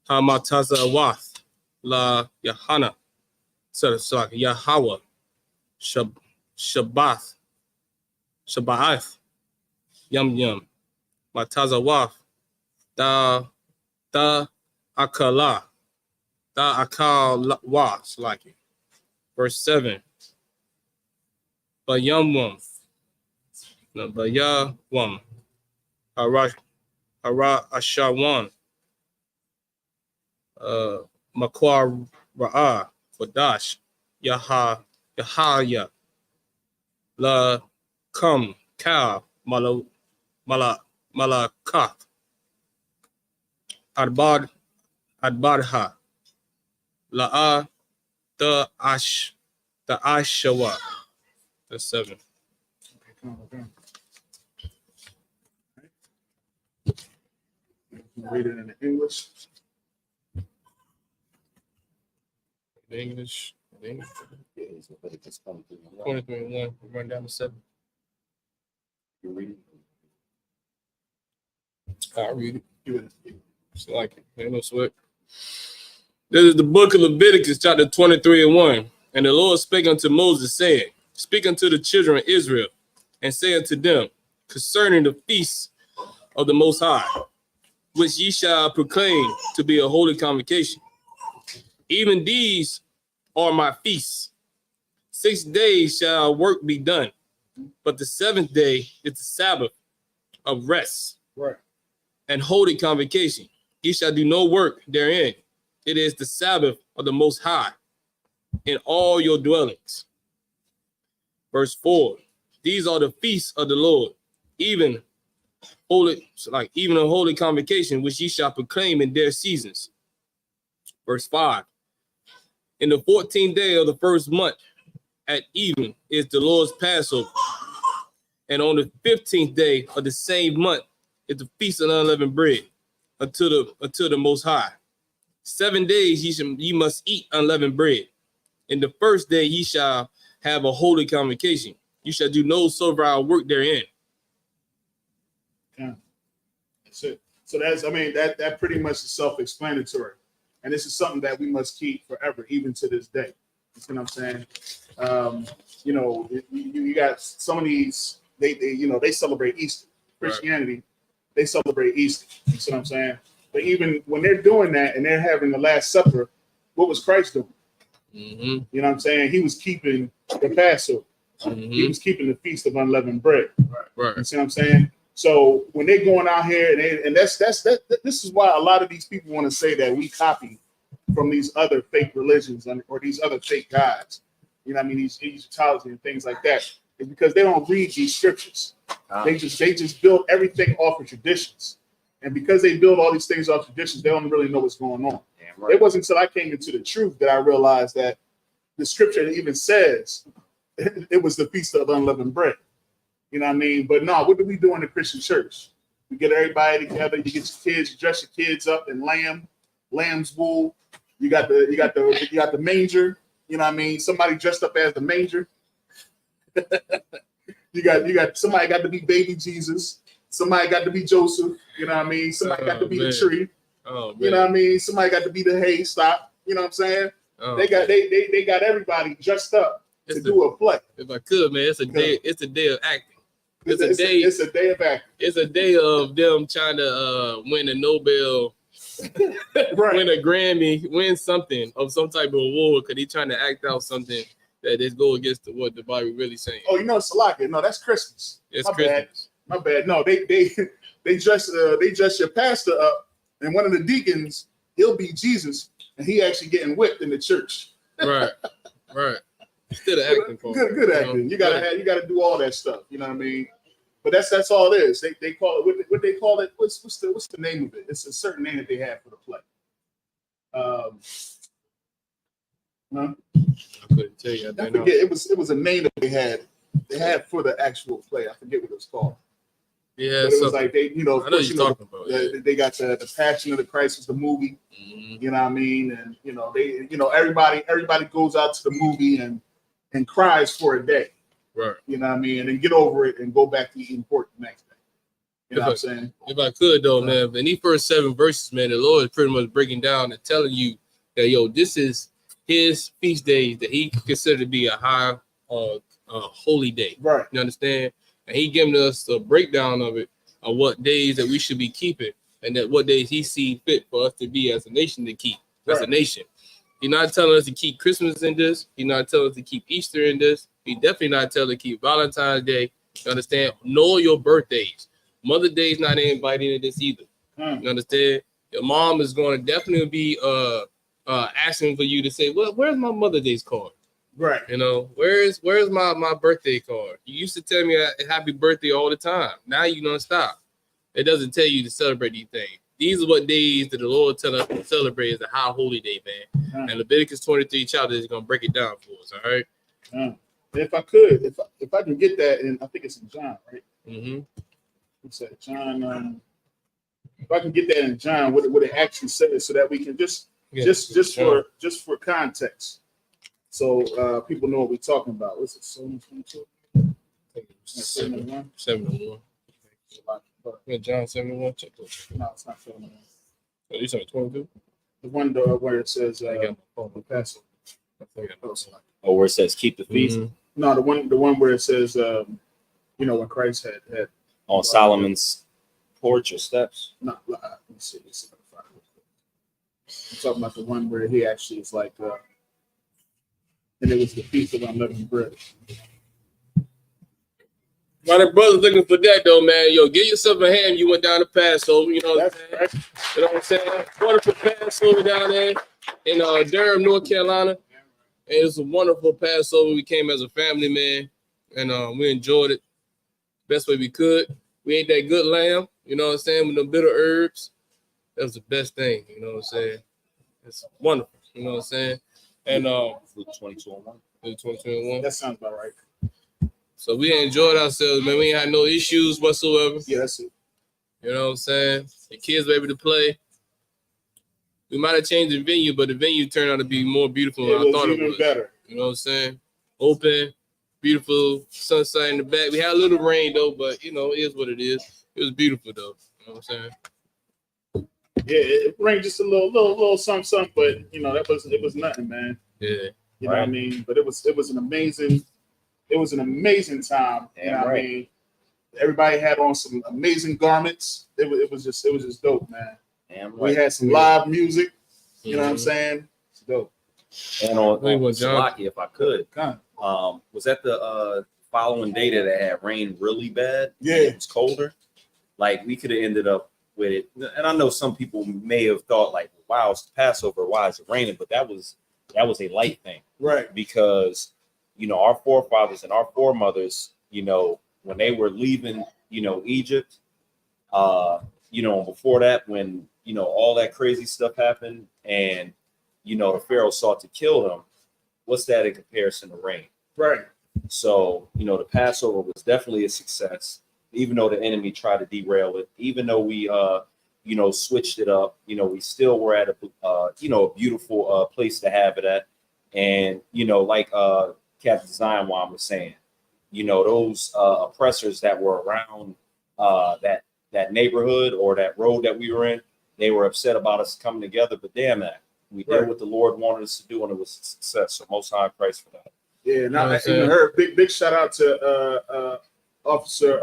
N: Hamataza Wath. La Yahana. So like Yahweh. Shabbath. Yum. Mataza Wath. Da Akala. Da Akal Wath. Like it. Verse 7. Bayamwam. No, Bayawam. Hara Ashawan. Makwa Ra'a. Fadash. Yahaya. La Kum. Ka. Malakath. Adbadha. La'a. The Ashawa. That's 7.
B: Okay. Read it in English.
N: English. 23 and 1. Run down to 7.
B: You read
N: I'll read it. Just like it. Ain't no sweat. This is the book of Leviticus, chapter 23 and 1. And the Lord spake unto Moses, saying, Speak unto the children of Israel, and say unto them, concerning the feasts of the Most High, which ye shall proclaim to be a holy convocation. Even these are my feasts. 6 days shall work be done, but the 7th day is the Sabbath of rest,
B: right,
N: and holy convocation. Ye shall do no work therein. It is the Sabbath of the Most High in all your dwellings. Verse 4. These are the feasts of the Lord, even holy, even a holy convocation, which ye shall proclaim in their seasons. Verse 5. In the 14th day of the first month at even is the Lord's Passover. And on the 15th day of the same month is the feast of unleavened bread unto the Most High. 7 days ye must eat unleavened bread. In the first day ye shall have a holy convocation. You shall do no servile work therein.
B: Yeah. That's it. So that pretty much is self-explanatory. And this is something that we must keep forever, even to this day. You see what I'm saying? You got some of these, they celebrate Easter. Christianity, they celebrate Easter. You see what I'm saying? But even when they're doing that and they're having the Last Supper, what was Christ doing?
N: Mm-hmm.
B: You know what I'm saying? He was keeping the Passover.
N: Mm-hmm.
B: He was keeping the Feast of Unleavened Bread.
N: Right.
B: You see what I'm saying? So when they're going out here this is why a lot of these people want to say that we copy from these other fake religions or these other fake gods. You know what I mean? These Egyptology and things like that. It's because they don't read these scriptures. They just build everything off of traditions. And because they build all these things off traditions, they don't really know what's going on. Right. It wasn't until I came into the truth that I realized that the scripture even says it was the Feast of Unleavened Bread. You know what I mean? But no, what do we do in the Christian church? We get everybody together. You get your kids, you dress your kids up in lamb's wool. You got the manger. You know what I mean? Somebody dressed up as the manger. you got somebody got to be baby Jesus. Somebody got to be Joseph. You know what I mean? Somebody got to be the tree.
N: Oh,
B: you know what I mean? Somebody got to be the haystack. You know what I'm saying? They got everybody dressed up to do a play.
N: If I could, man, it's a day. It's a day of acting.
B: It's a day of acting.
N: It's a day of them trying to win a Nobel, win a Grammy, win something of some type of award because they trying to act out something that is go against what the Bible really saying.
B: Oh, it's Salaka. No, that's Christmas.
N: It's Christmas.
B: My bad. No, they dress your pastor up, and one of the deacons, he'll be Jesus, and he actually getting whipped in the church.
N: Right. Still the acting part.
B: Good acting. You gotta do all that stuff. You know what I mean? But that's all it is. They call it what they call it. What's the name of it? It's a certain name that they have for the play.
N: I couldn't tell you.
B: I forget. It was a name that they had for the actual play. I forget what it was called.
N: Yeah,
B: but it was like they,
N: I know what you're talking about.
B: They got the Passion of the Christ was the movie.
N: Mm-hmm.
B: You know what I mean? And everybody goes out to the movie and cries for a day.
N: Right.
B: You know what I mean? And then get over it and go back to eating pork the next day. You know what I'm saying?
N: If I could though, man, in these first 7 verses, man, the Lord is pretty much breaking down and telling you that this is his feast days that he considered to be a high holy day.
B: Right.
N: You understand? And he giving us a breakdown of it, of what days that we should be keeping, and that what days he sees fit for us to be as a nation to keep, as a nation. He's not telling us to keep Christmas in this. He's not telling us to keep Easter in this. He's definitely not telling us to keep Valentine's Day. You understand? Know your birthdays. Mother's Day is not invited into this either. You understand? Your mom is going to definitely be asking for you to say, well, where's my Mother's Day's card?
B: Right.
N: Where's my birthday card? You used to tell me happy birthday all the time. Now you don't stop. It doesn't tell you to celebrate these things. These are what days that the Lord tell us to celebrate as a high holy day, man. And Leviticus 23 chapter is going to break it down for us, all right?
B: If I could, if I can get that, and I think it's in John, right?
N: Mm-hmm.
B: What's that? John. If I can get that in John, what it actually says, so that we can just for context. So people know what we're talking about. What's it? 7:22? 7:1.
N: 7:1. Yeah, John 7:1. Check that.
B: No, it's not 7:1.
N: Oh, you said 22?
B: The one where it says the Passover.
M: Oh, where it says keep the feast.
B: No, the one where it says when Christ had
M: On Solomon's porch or steps.
B: No, let me see. I'm talking about the one where he actually is like, and it was the feast of unleavened bread.
N: My brother's looking for that though, man. Yo, get yourself a ham. You went down to Passover. You know what I'm saying? You know what I'm saying? Wonderful Passover down there in Durham, North Carolina. And it was a wonderful Passover. We came as a family, man, and we enjoyed it best way we could. We ate that good lamb, you know what I'm saying, with the bitter herbs. That was the best thing, you know what I'm saying? It's wonderful, you know what I'm saying? And
M: 22:1.
N: 22:1.
B: That sounds about right.
N: So we enjoyed ourselves, man. We ain't had no issues whatsoever.
B: Yeah, that's it.
N: You know what I'm saying? The kids were able to play. We might have changed the venue, but the venue turned out to be more beautiful than I thought it was.
B: Better.
N: You know what I'm saying? Open, beautiful, sunset in the back. We had a little rain though, but you know, it is what it is. It was beautiful though. You know what I'm saying?
B: Yeah, it rained just a little something, but you know, it was nothing, man.
N: Yeah.
B: You know what I mean? But it was an amazing time. You know what I mean? Everybody had on some amazing garments. It was just dope, man. We had some live music. You know what I'm saying? It's dope.
M: And on Salaki, if I could, was that the following day that it had rained really bad?
B: Yeah,
M: it was colder. Like we could have ended up with it. And I know some people may have thought like, "Wow, it's Passover. Why is it raining?" But that was a light thing,
B: right?
M: Because you know our forefathers and our foremothers, you know, when they were leaving, you know, Egypt, you know, before that, when you know all that crazy stuff happened, and you know the Pharaoh sought to kill them. What's that in comparison to rain?
B: Right.
M: So, you know, the Passover was definitely a success, even though the enemy tried to derail it, even though we, you know, switched it up, you know, we still were at a, you know, a beautiful place to have it at. And, you know, like Captain Zion was saying, you know, those oppressors that were around that neighborhood or that road that we were in, they were upset about us coming together, but damn that. We did what the Lord wanted us to do, and it was a success. So most high praise for that.
B: Yeah, and I even heard big shout out to Officer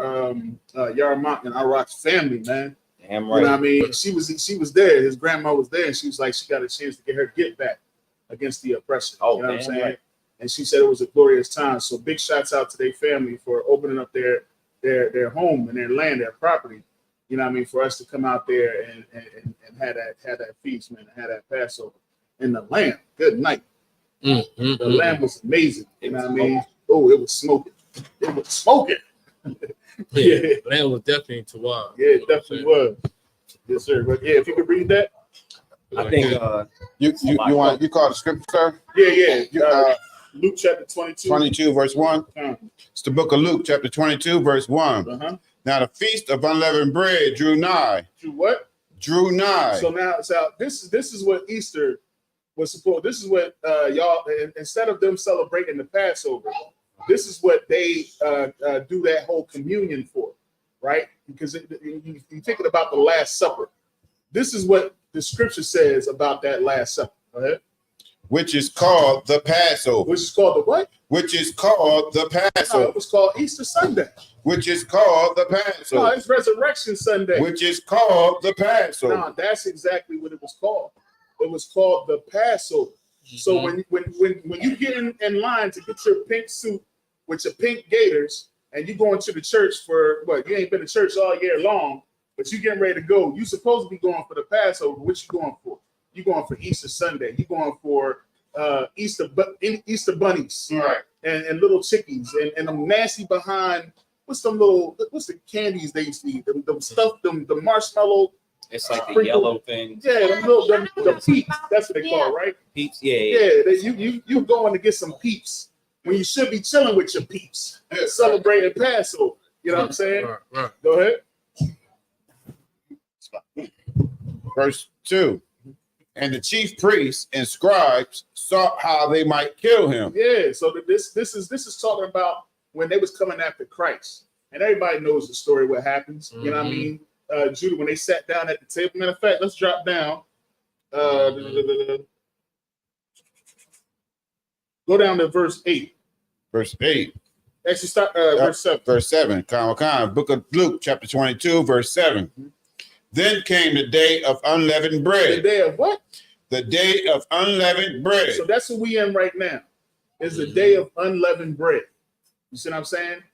B: Yaramont and Iraq's family, man.
M: Damn right.
B: You know what I mean? She was there. His grandma was there, and she was like, she got a chance to get her get back against the oppression.
M: Oh,
B: you know what I'm saying?
M: Right.
B: And she said it was a glorious time. So big shouts out to their family for opening up their home and their land, their property. You know what I mean? For us to come out there and have that feast, man, and have that Passover. And the lamb, good night. The lamb was amazing. You know what I mean? Oh, it was smoking. It was smoking.
N: Yeah, lamb was definitely too wild.
B: Yeah, it definitely was. Yes, sir. But yeah, if you could read that.
M: I think
C: you call the scripture, sir?
B: Yeah. Luke chapter 22.
C: 22, verse 1. It's the book of Luke, chapter 22, verse 1.
B: Uh-huh.
C: Now the feast of unleavened bread drew nigh.
B: Drew what?
C: Drew nigh.
B: So now, this is what Easter was supposed. This is what y'all, instead of them celebrating the Passover, this is what they do that whole communion for, right? Because you thinking about the Last Supper. This is what the scripture says about that Last Supper. Go ahead.
C: Which is called the Passover.
B: Which is called the what?
C: Which is called the Passover.
B: No, it was called Easter Sunday.
C: Which is called the Passover.
B: No, it's Resurrection Sunday.
C: Which is called the Passover.
B: No, that's exactly what it was called. It was called the Passover. Mm-hmm. So when you get in line to get your pink suit with your pink gaiters, and you going to the church for what? You ain't been to church all year long, but you getting ready to go. You supposed to be going for the Passover. What you going for? You going for Easter Sunday. You going for Easter bunnies,
C: right?
B: And little chickies and them nasty behind. What's the candies they used to eat? The marshmallow.
M: It's like the
B: sprinkle.
M: Yellow thing.
B: Yeah, the peeps. That's what they call it, right?
M: Peeps, yeah.
B: You going to get some peeps when you should be chilling with your peeps, celebrating Passover. You know what I'm saying?
N: Right.
B: Go ahead.
C: Verse 2. and the chief priests and scribes sought how they might kill him.
B: Yeah, so this is talking about when they was coming after Christ, and everybody knows the story. What happens? You know what I mean? Judah, when they sat down at the table. Matter of fact, let's drop down. Go down to verse 8.
C: Verse 8.
B: Actually, start verse 7.
C: Verse 7. Book of Luke, chapter 22, verse 7. Then came the day of unleavened bread.
B: The day of what?
C: The day of unleavened bread.
B: So that's what we in right now. Is the day of unleavened bread. You see what I'm saying?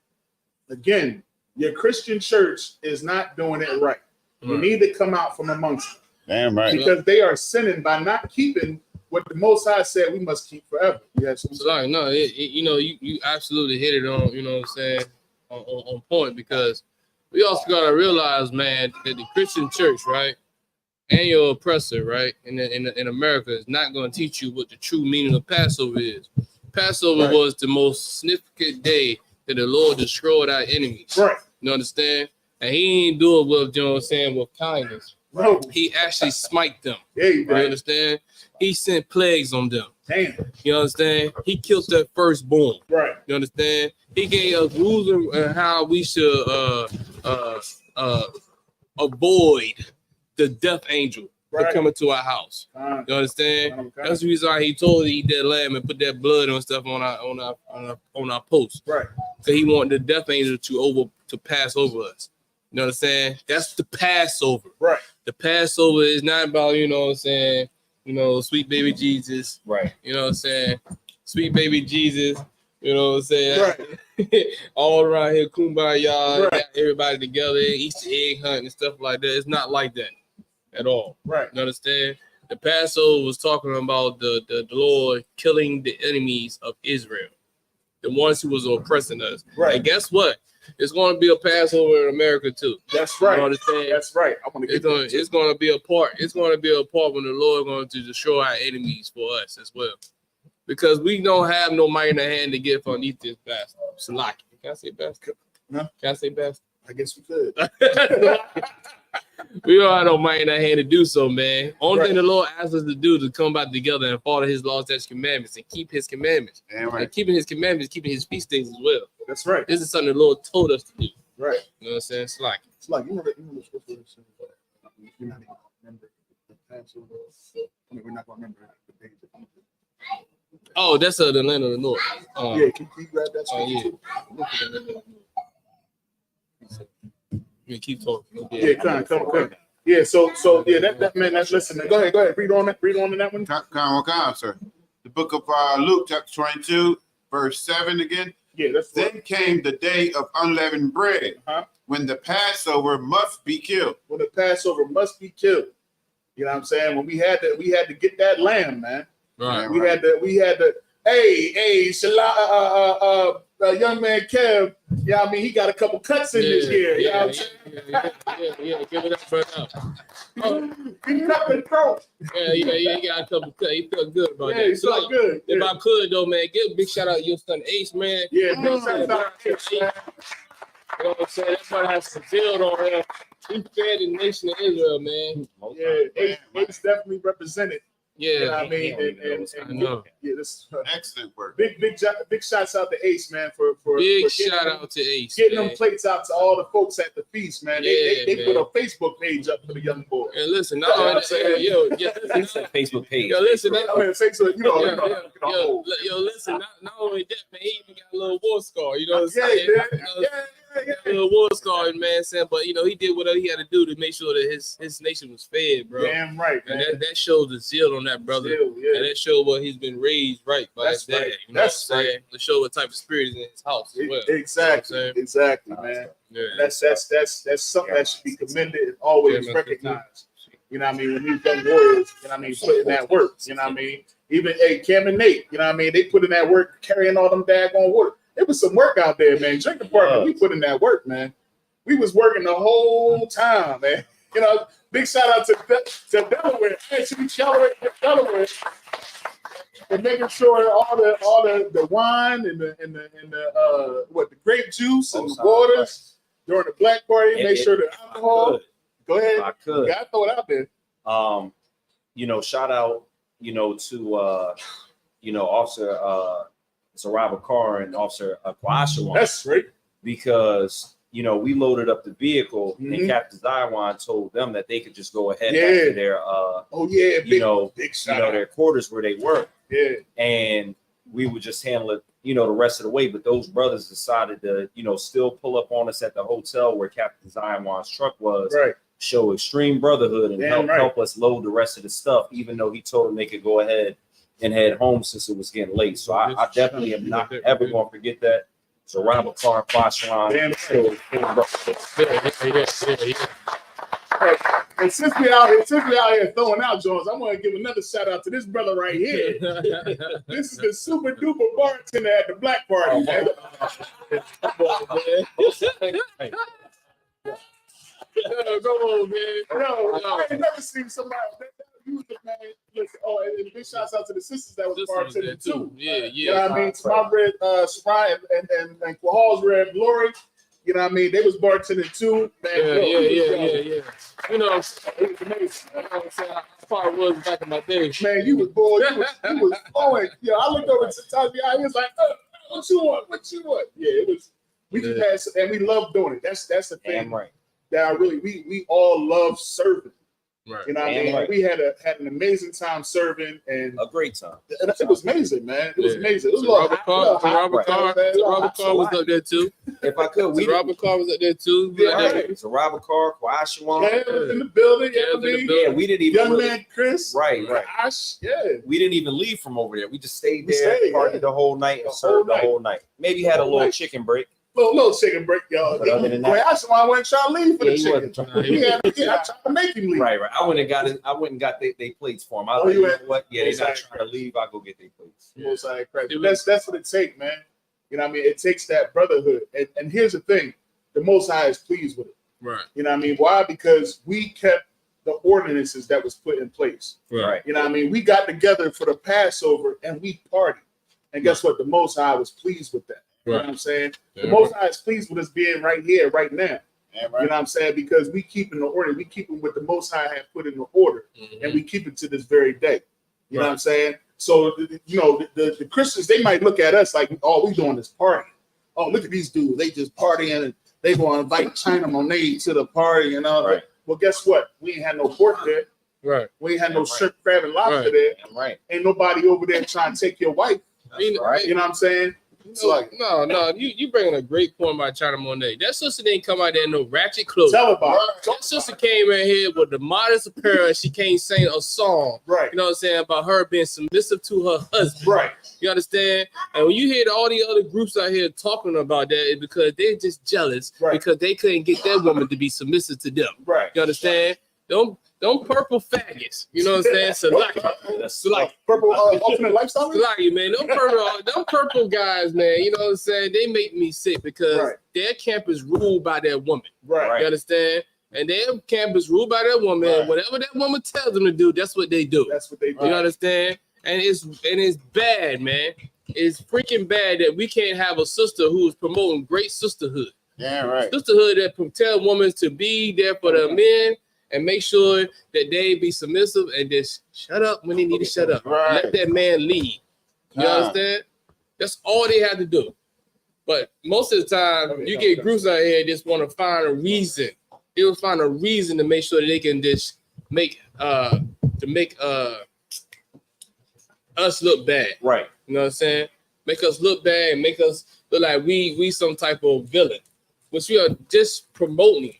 B: Again, your Christian church is not doing it right. You need to come out from amongst them.
C: Damn right.
B: Because they are sinning by not keeping what the Most High said we must keep forever. Yes.
N: So like, no, you absolutely hit it on, you know what I'm saying, on point, because we also gotta realize, man, that the Christian church, right, and your oppressor, right, in America is not going to teach you what the true meaning of Passover is. Passover was the most significant day that the Lord destroyed our enemies.
B: Right.
N: You understand? And he ain't do it with, you know what I'm saying, with kindness.
B: No.
N: He actually smite them.
B: Yeah, you
N: understand? He sent plagues on them.
B: Damn.
N: You understand? He killed their firstborn.
B: Right.
N: You understand? He gave us rules on how we should avoid the death angel from coming to our house. You understand? That's the reason why he told us to eat that lamb and put that blood and stuff on our post.
B: Right.
N: So he wanted the death angel to pass over us. You know what I'm saying? That's the Passover.
B: Right.
N: The Passover is not about, you know what I'm saying, you know, sweet baby Jesus.
M: Right.
N: You know what I'm saying? Sweet baby Jesus. You know what I'm saying?
B: Right.
N: All around here, kumbaya,
B: Right.
N: everybody together, Easter egg hunt and stuff like that. It's not like that at all.
B: Right.
N: You understand? The Passover was talking about the Lord killing the enemies of Israel, the ones who was oppressing us.
B: Right.
N: And guess what? It's going to be a Passover in America too.
B: That's right.
N: You understand?
B: That's right. I want to get
N: It's going to be a part. It's going to be a part when the Lord is going to destroy our enemies for us as well, because we don't have no might in the hand to get from underneath this bastard. Salaki. Can I say bastard?
B: No.
N: Can I say bastard?
B: I guess we could.
N: We don't have no might in our hand to do so, man. Only thing the Lord asks us to do is to come back together and follow His laws, statutes, commandments, and keep His commandments.
C: Damn right.
N: And keeping His commandments, keeping His feast days as well.
B: That's right.
N: This is something the Lord told us to do.
B: Right.
N: You know what I'm saying? It's like
B: It's like you know the scripture that says, you're not even gonna remember the Passover. I mean, we're not gonna remember the days of Egypt.
N: oh, that's the land of the north.
B: Yeah, can you grab that
N: Oh
B: scripture
N: yeah.
B: too?
N: Yeah, keep talking.
B: Yeah, come. Yeah, so yeah, that man, that's listening. Go ahead, read on that one.
C: Come, sir. The book of Luke, chapter 22, verse 7 again.
B: Yeah, that's
C: Then came the day of unleavened bread, when the Passover must be killed.
B: When the Passover must be killed. You know what I'm saying? When we had to get that lamb, man.
N: Right.
B: We had to. Hey, young man Kev. Yeah, I mean, he got a couple cuts in this year. You know what I'm saying?
N: Yeah. Give it up for now.
B: He cut the throat.
N: Yeah. He got a couple cuts. He felt good about
B: Yeah,
N: that.
B: he felt good.
N: If
B: Yeah.
N: I could though, man, give a big shout out to your son Ace, man.
B: Yeah, big shout out to Ace, man.
N: You know what I'm saying? That brother has some field on him. He fed the nation of Israel, man.
B: Yeah, Ace definitely represented.
N: Yeah,
B: you know what I mean,
N: I know.
B: Yeah, this
C: excellent work.
B: Big shouts out to Ace, man, for
N: Big
B: getting
N: shout out to Ace,
B: getting
N: man.
B: them plates out to all the folks at the feast, man. They
N: man.
B: put a Facebook page up for the young boy.
N: And listen,
B: You know what I'm saying?
N: listen,
M: Facebook page.
N: Yo, listen,
B: I mean, Facebook,
N: listen. Not only that, man, he even got a little war scar. You know what I'm saying?
B: Yeah.
N: A little war scar, man. Saying, but you know, he did whatever he had to do to make sure that his nation was fed, bro.
B: Damn right, man.
N: And that shows the zeal on that brother.
B: Zeal, yeah.
N: And that shows what he's been raised right by his dad.
B: Right.
N: You know
B: That's
N: what I'm saying? To show what type of spirit is in his house as well.
B: Exactly, man.
N: Yeah.
B: That's something that should be commended and always recognized. You know what I mean? When these young warriors, you know what I mean, put in that work. You know what I mean? Even Cam and Nate, you know what I mean? They put in that work, carrying all them daggone water. It was some work out there, man. Drink department, we put in that work, man. We was working the whole time, man. You know, big shout out to Delaware. Actually, Delaware. And making sure all the wine and the grape juice and the waters during the black party, make sure the alcohol. Go ahead.
M: I could.
B: You gotta throw it out there.
M: shout out, to Officer Saraba Carr and Officer Kwashawan.
B: That's right.
M: Because we loaded up the vehicle and Captain Zion told them that they could just go ahead back to their their quarters where they were.
B: Yeah.
M: And we would just handle it, the rest of the way. But those brothers decided to, still pull up on us at the hotel where Captain Zion's truck was,
B: right.
M: Show extreme brotherhood and help us load the rest of the stuff, even though he told them they could go ahead and head home since it was getting late. So I definitely am not ever going to forget that. So Robert Carr, Kwashawan.
B: And since we out here throwing out Jones, I want to give another shout out to this brother right here. This is the super duper bartender at the black party, man.
N: Come on, man.
B: I ain't never seen somebody. Man, listen, and big shouts out to the sisters that was bartending too.
N: Yeah.
B: You know what I mean? To my red Spry and Quahal's red Glory. You know what I mean? They was bartending too. Man,
N: Yeah. It was amazing. You know what I'm saying? I probably was back in my day.
B: Man, you was flowing. I looked over to Tommy. He was like, "What you want? What you want?" Yeah, it was. We just had, and we love doing it. That's the thing.
M: Right.
B: That we all love serving.
N: Right.
B: You know what I mean? Right. We had an amazing time serving and
M: a great time.
B: It was amazing, man. It was amazing. It was
N: Robert Carr was up there too.
M: If I could,
N: Robert Carr was up there too.
M: So Robert Carr, Kwashawan.
B: In the building.
M: We didn't even
B: young man Chris.
M: Right. We didn't even leave from over there. We just stayed there, partied the whole night, and served the whole night. Maybe had a little chicken break.
B: Little chicken break, y'all.
M: But other than that,
B: I wasn't trying to leave for the chicken. I tried to make him leave.
M: Right. I went and got they plates for him. I was like, they're not trying to leave. I'll go get their plates.
B: That's what it takes, man. You know what I mean? It takes that brotherhood. And here's the thing. The Most High is pleased with it.
N: Right.
B: You know what I mean? Why? Because we kept the ordinances that was put in place.
N: Right.
B: You know what I mean? We got together for the Passover and we partied. And guess what? The Most High was pleased with that. You know what I'm saying? The Most High is pleased with us being right here, right now. You know what I'm saying? Because we keep in the order. We keep it with the Most High have put in the order. And we keep it to this very day. You know what I'm saying? So, the Christians, they might look at us like, oh, we doing this party. Oh, look at these dudes. They just partying and they going to invite China Monet to the party and all that. Well, guess what? We ain't had no pork there.
N: Right.
B: We ain't had no shrimp, crab, and lobster there.
M: Right.
B: Ain't nobody over there trying to take your wife. You know what I'm saying?
N: No, you bringing a great point about China Monet. That sister didn't come out there in no ratchet clothes.
B: Tell about it.
N: That sister came in here with the modest apparel and she can't sing a song.
B: Right.
N: You know what I'm saying? About her being submissive to her husband.
B: Right.
N: You understand? And when you hear all the other groups out here talking about that, it's because they're just jealous because they couldn't get that woman to be submissive to them.
B: Right.
N: You understand? Don't purple faggots. You know what I'm saying? Salaki.
B: Purple alternate lifestyle?
N: Salaki, man. Them purple guys, man. You know what I'm saying? They make me sick because their camp is ruled by their woman.
B: Right.
N: You understand? And their camp is ruled by their woman. And whatever that woman tells them to do, that's what they do.
B: That's what they do.
N: You understand? And it's bad, man. It's freaking bad that we can't have a sister who is promoting great sisterhood.
C: Yeah, right.
N: Sisterhood that tell women to be there for the men and make sure that they be submissive and just shut up when they need to shut up.
C: Right.
N: Let that man lead. You understand? That's all they have to do. But most of the time, you get groups out here that just want to find a reason. They will find a reason to make sure that they can just make us look bad.
M: Right.
N: You know what I'm saying? Make us look bad and make us look like we some type of villain. Which we are just promoting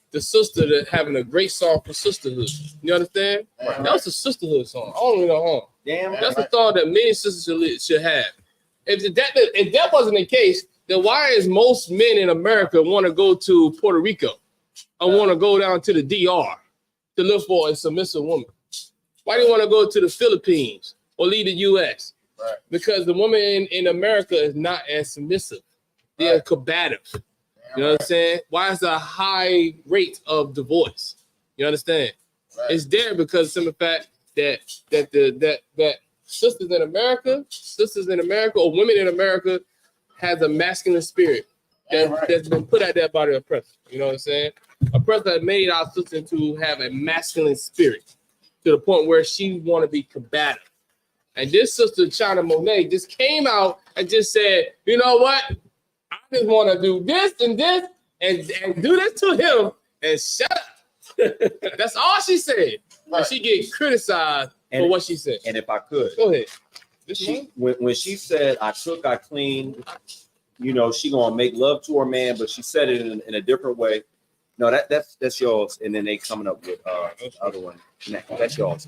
N: the sister that having a great song for sisterhood. You understand? Right. That was a sisterhood song. I don't know.
M: Damn.
N: That's a song that many sisters should have. If that wasn't the case, then why is most men in America want to go to Puerto Rico or want to go down to the DR to look for a submissive woman? Why do you want to go to the Philippines or leave the U.S.?
B: Right.
N: Because the woman in America is not as submissive. They're combative. You know what I'm saying? Why is there a high rate of divorce? You understand? Right. It's there because of the fact that sisters in America or women in America has a masculine spirit that's been put out there by the oppressor. You know what I'm saying? Oppressor has made our sisters to have a masculine spirit. to the point where she want to be combative. And this sister, China Monet, just came out and just said, you know what? I just want to do this and this and do this to him and shut up. That's all she said.
C: Right.
N: And she get criticized for what she said.
M: And if I could,
N: go ahead.
M: When she said, I cook, I clean, you know, she gonna make love to her man, but she said it in a different way. No, that's yours. And then they coming up with the other one. That's yours.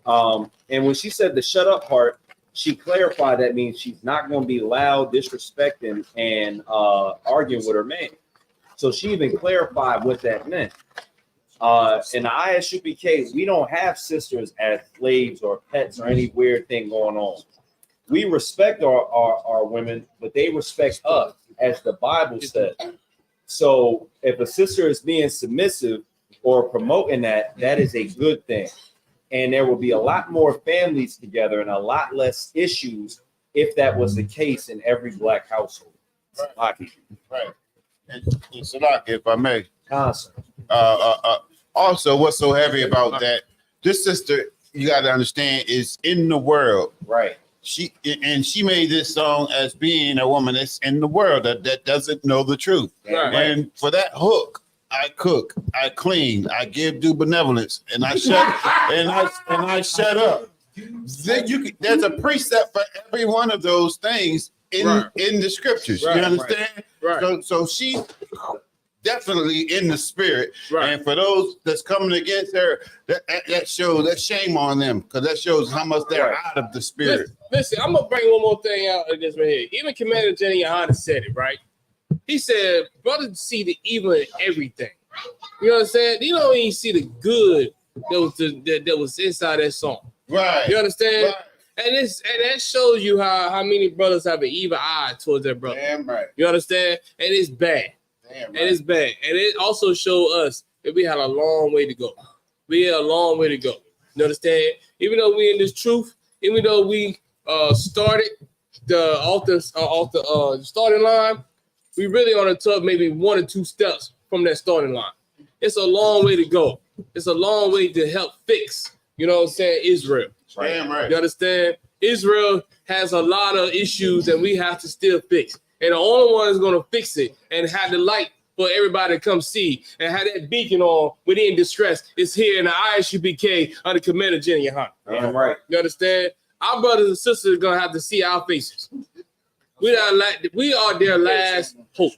M: So. And when she said the shut up part, she clarified that means she's not going to be loud, disrespecting, and arguing with her man. So she even clarified what that meant. In the ISUPK, we don't have sisters as slaves or pets or any weird thing going on. We respect our women, but they respect us, as the Bible says. So if a sister is being submissive or promoting that, that is a good thing. And there will be a lot more families together and a lot less issues if that was the case in every black household.
C: Right. And Salaki, if I may.
M: Constantly.
C: Also, what's so heavy about that? This sister, you got to understand, is in the world.
M: Right.
C: She made this song as being a woman that's in the world that doesn't know the truth.
N: Right.
C: And for that hook, I cook, I clean, I give due benevolence, and I shut I shut up. Then there's a precept for every one of those things in the scriptures.
N: Right.
C: You understand?
N: Right.
C: So she definitely in the spirit. Right. And for those that's coming against her, that shows that shame on them, because that shows how much they're out of the spirit.
N: Listen, I'm gonna bring one more thing out of this right here. Even Commander Jenny Yohana said it, right? He said, brothers see the evil in everything. You know what I'm saying? You don't even see the good that was inside that song. Right. You understand? Right. And that shows you how many brothers have an evil eye towards their brother.
C: Damn right.
N: You understand? And it's bad. Damn right. And it's bad. And it also showed us that we had a long way to go. We had a long way to go. You understand? Even though we in this truth, even though we started off the starting line, we really on the top maybe 1 or 2 steps from that starting line. It's a long way to go. It's a long way to help fix, you know what I'm saying, Israel.
C: Damn right.
N: You understand? Israel has a lot of issues that we have to still fix. And the only one that's going to fix it and have the light for everybody to come see and have that beacon on within distress is here in the ISUPK under Commander Jenny Yohana.
M: Damn right.
N: You understand? Our brothers and sisters are going to have to see our faces. We are their last hope.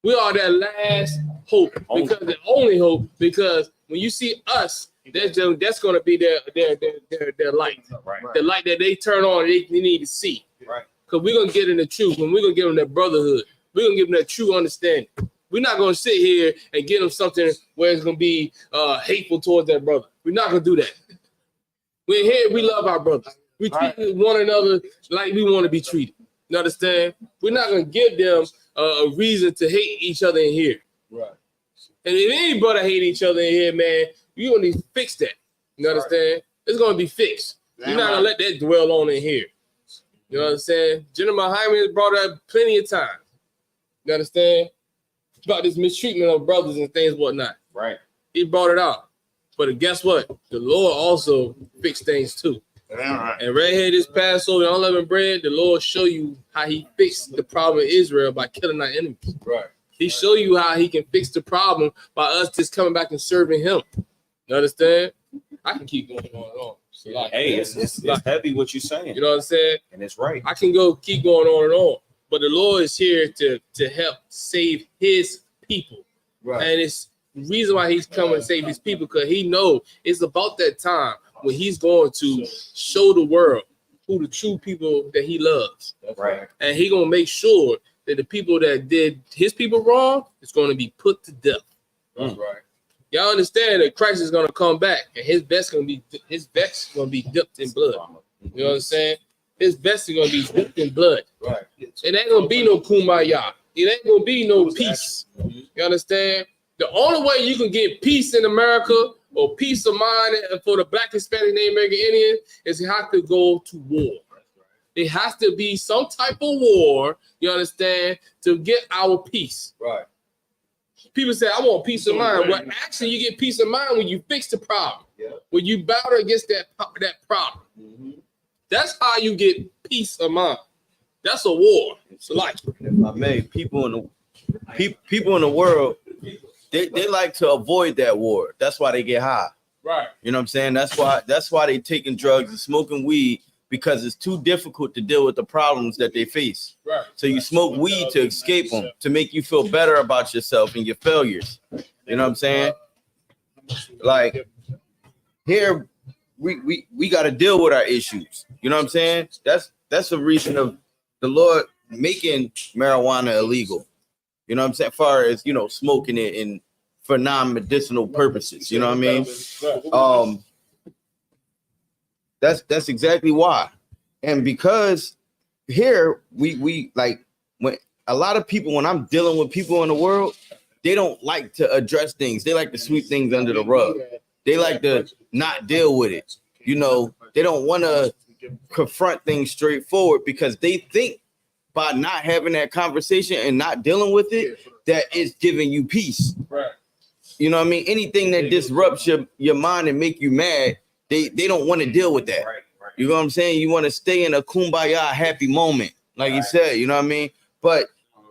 N: We are their last hope, because the only hope, because when you see us, that's going to be their light. Right. The light that they turn on, they need to see. Right. Because we're going to get in the truth, and we're going to give them that brotherhood. We're going to give them that true understanding. We're not going to sit here and give them something where it's going to be hateful towards their brother. We're not going to do that. We're here, we love our brothers. We treat one another like we want to be treated. You understand? We're not going to give them a reason to hate each other in here. Right. And if any brother hate each other in here, man, you're going to need to fix that. You understand? Right. It's going to be fixed. You're not going to let that dwell on in here. You know what I'm saying? General Hyman has brought up plenty of times. You understand? About this mistreatment of brothers and things, whatnot. Right. He brought it out. But guess what? The Lord also fixed things too. Right. And right here, this Passover, unleavened bread, the Lord show you how he fixed the problem of Israel by killing our enemies. Right. He show you how he can fix the problem by us just coming back and serving him. You understand? I can keep going on and on.
M: Hey, it's heavy what you're saying.
N: You know what I'm saying?
M: And it's right.
N: I can keep going on and on. But the Lord is here to help save his people. Right. And it's the reason why he's coming to save his people, because he knows it's about that time when he's going to show the world who the true people that he loves. That's right. And he's going to make sure that the people that did his people wrong is going to be put to death. That's right. Y'all understand that Christ is going to come back and his vest going to be dipped in blood. You know what I'm saying? His vest is going to be dipped in blood. Right. It ain't going to be no kumbaya. It ain't going to be no peace. You understand? The only way you can get peace in America or peace of mind for the Black, Hispanic, Native American Indian is you have to go to war. It has to be some type of war, you understand, to get our peace. Right. People say, I want peace of mind. Well, actually, you get peace of mind when you fix the problem. When you battle against that problem. That's how you get peace of mind. That's a war. It's like
A: If I may, people in the world, they like to avoid that war. That's why they get high.
N: Right.
A: You know what I'm saying? That's why they taking drugs and smoking weed, because it's too difficult to deal with the problems that they face.
N: Right.
A: So you smoke weed to escape them, to make you feel better about yourself and your failures. You know what I'm saying? Like here, we got to deal with our issues. You know what I'm saying? That's the reason of the Lord making marijuana illegal. You know what I'm saying? As far as, you know, smoking it and for non-medicinal purposes. You know what I mean? That's exactly why. And because here we like, when a lot of people, when I'm dealing with people in the world, they don't like to address things. They like to sweep things under the rug. They like to not deal with it. You know, they don't want to confront things straightforward, because they think by not having that conversation and not dealing with it, that it's giving you peace.
N: Right.
A: You know what I mean? Anything that disrupts your mind and make you mad, they don't want to deal with that. You know what I'm saying? You want to stay in a kumbaya happy moment, like you said, you know what I mean? But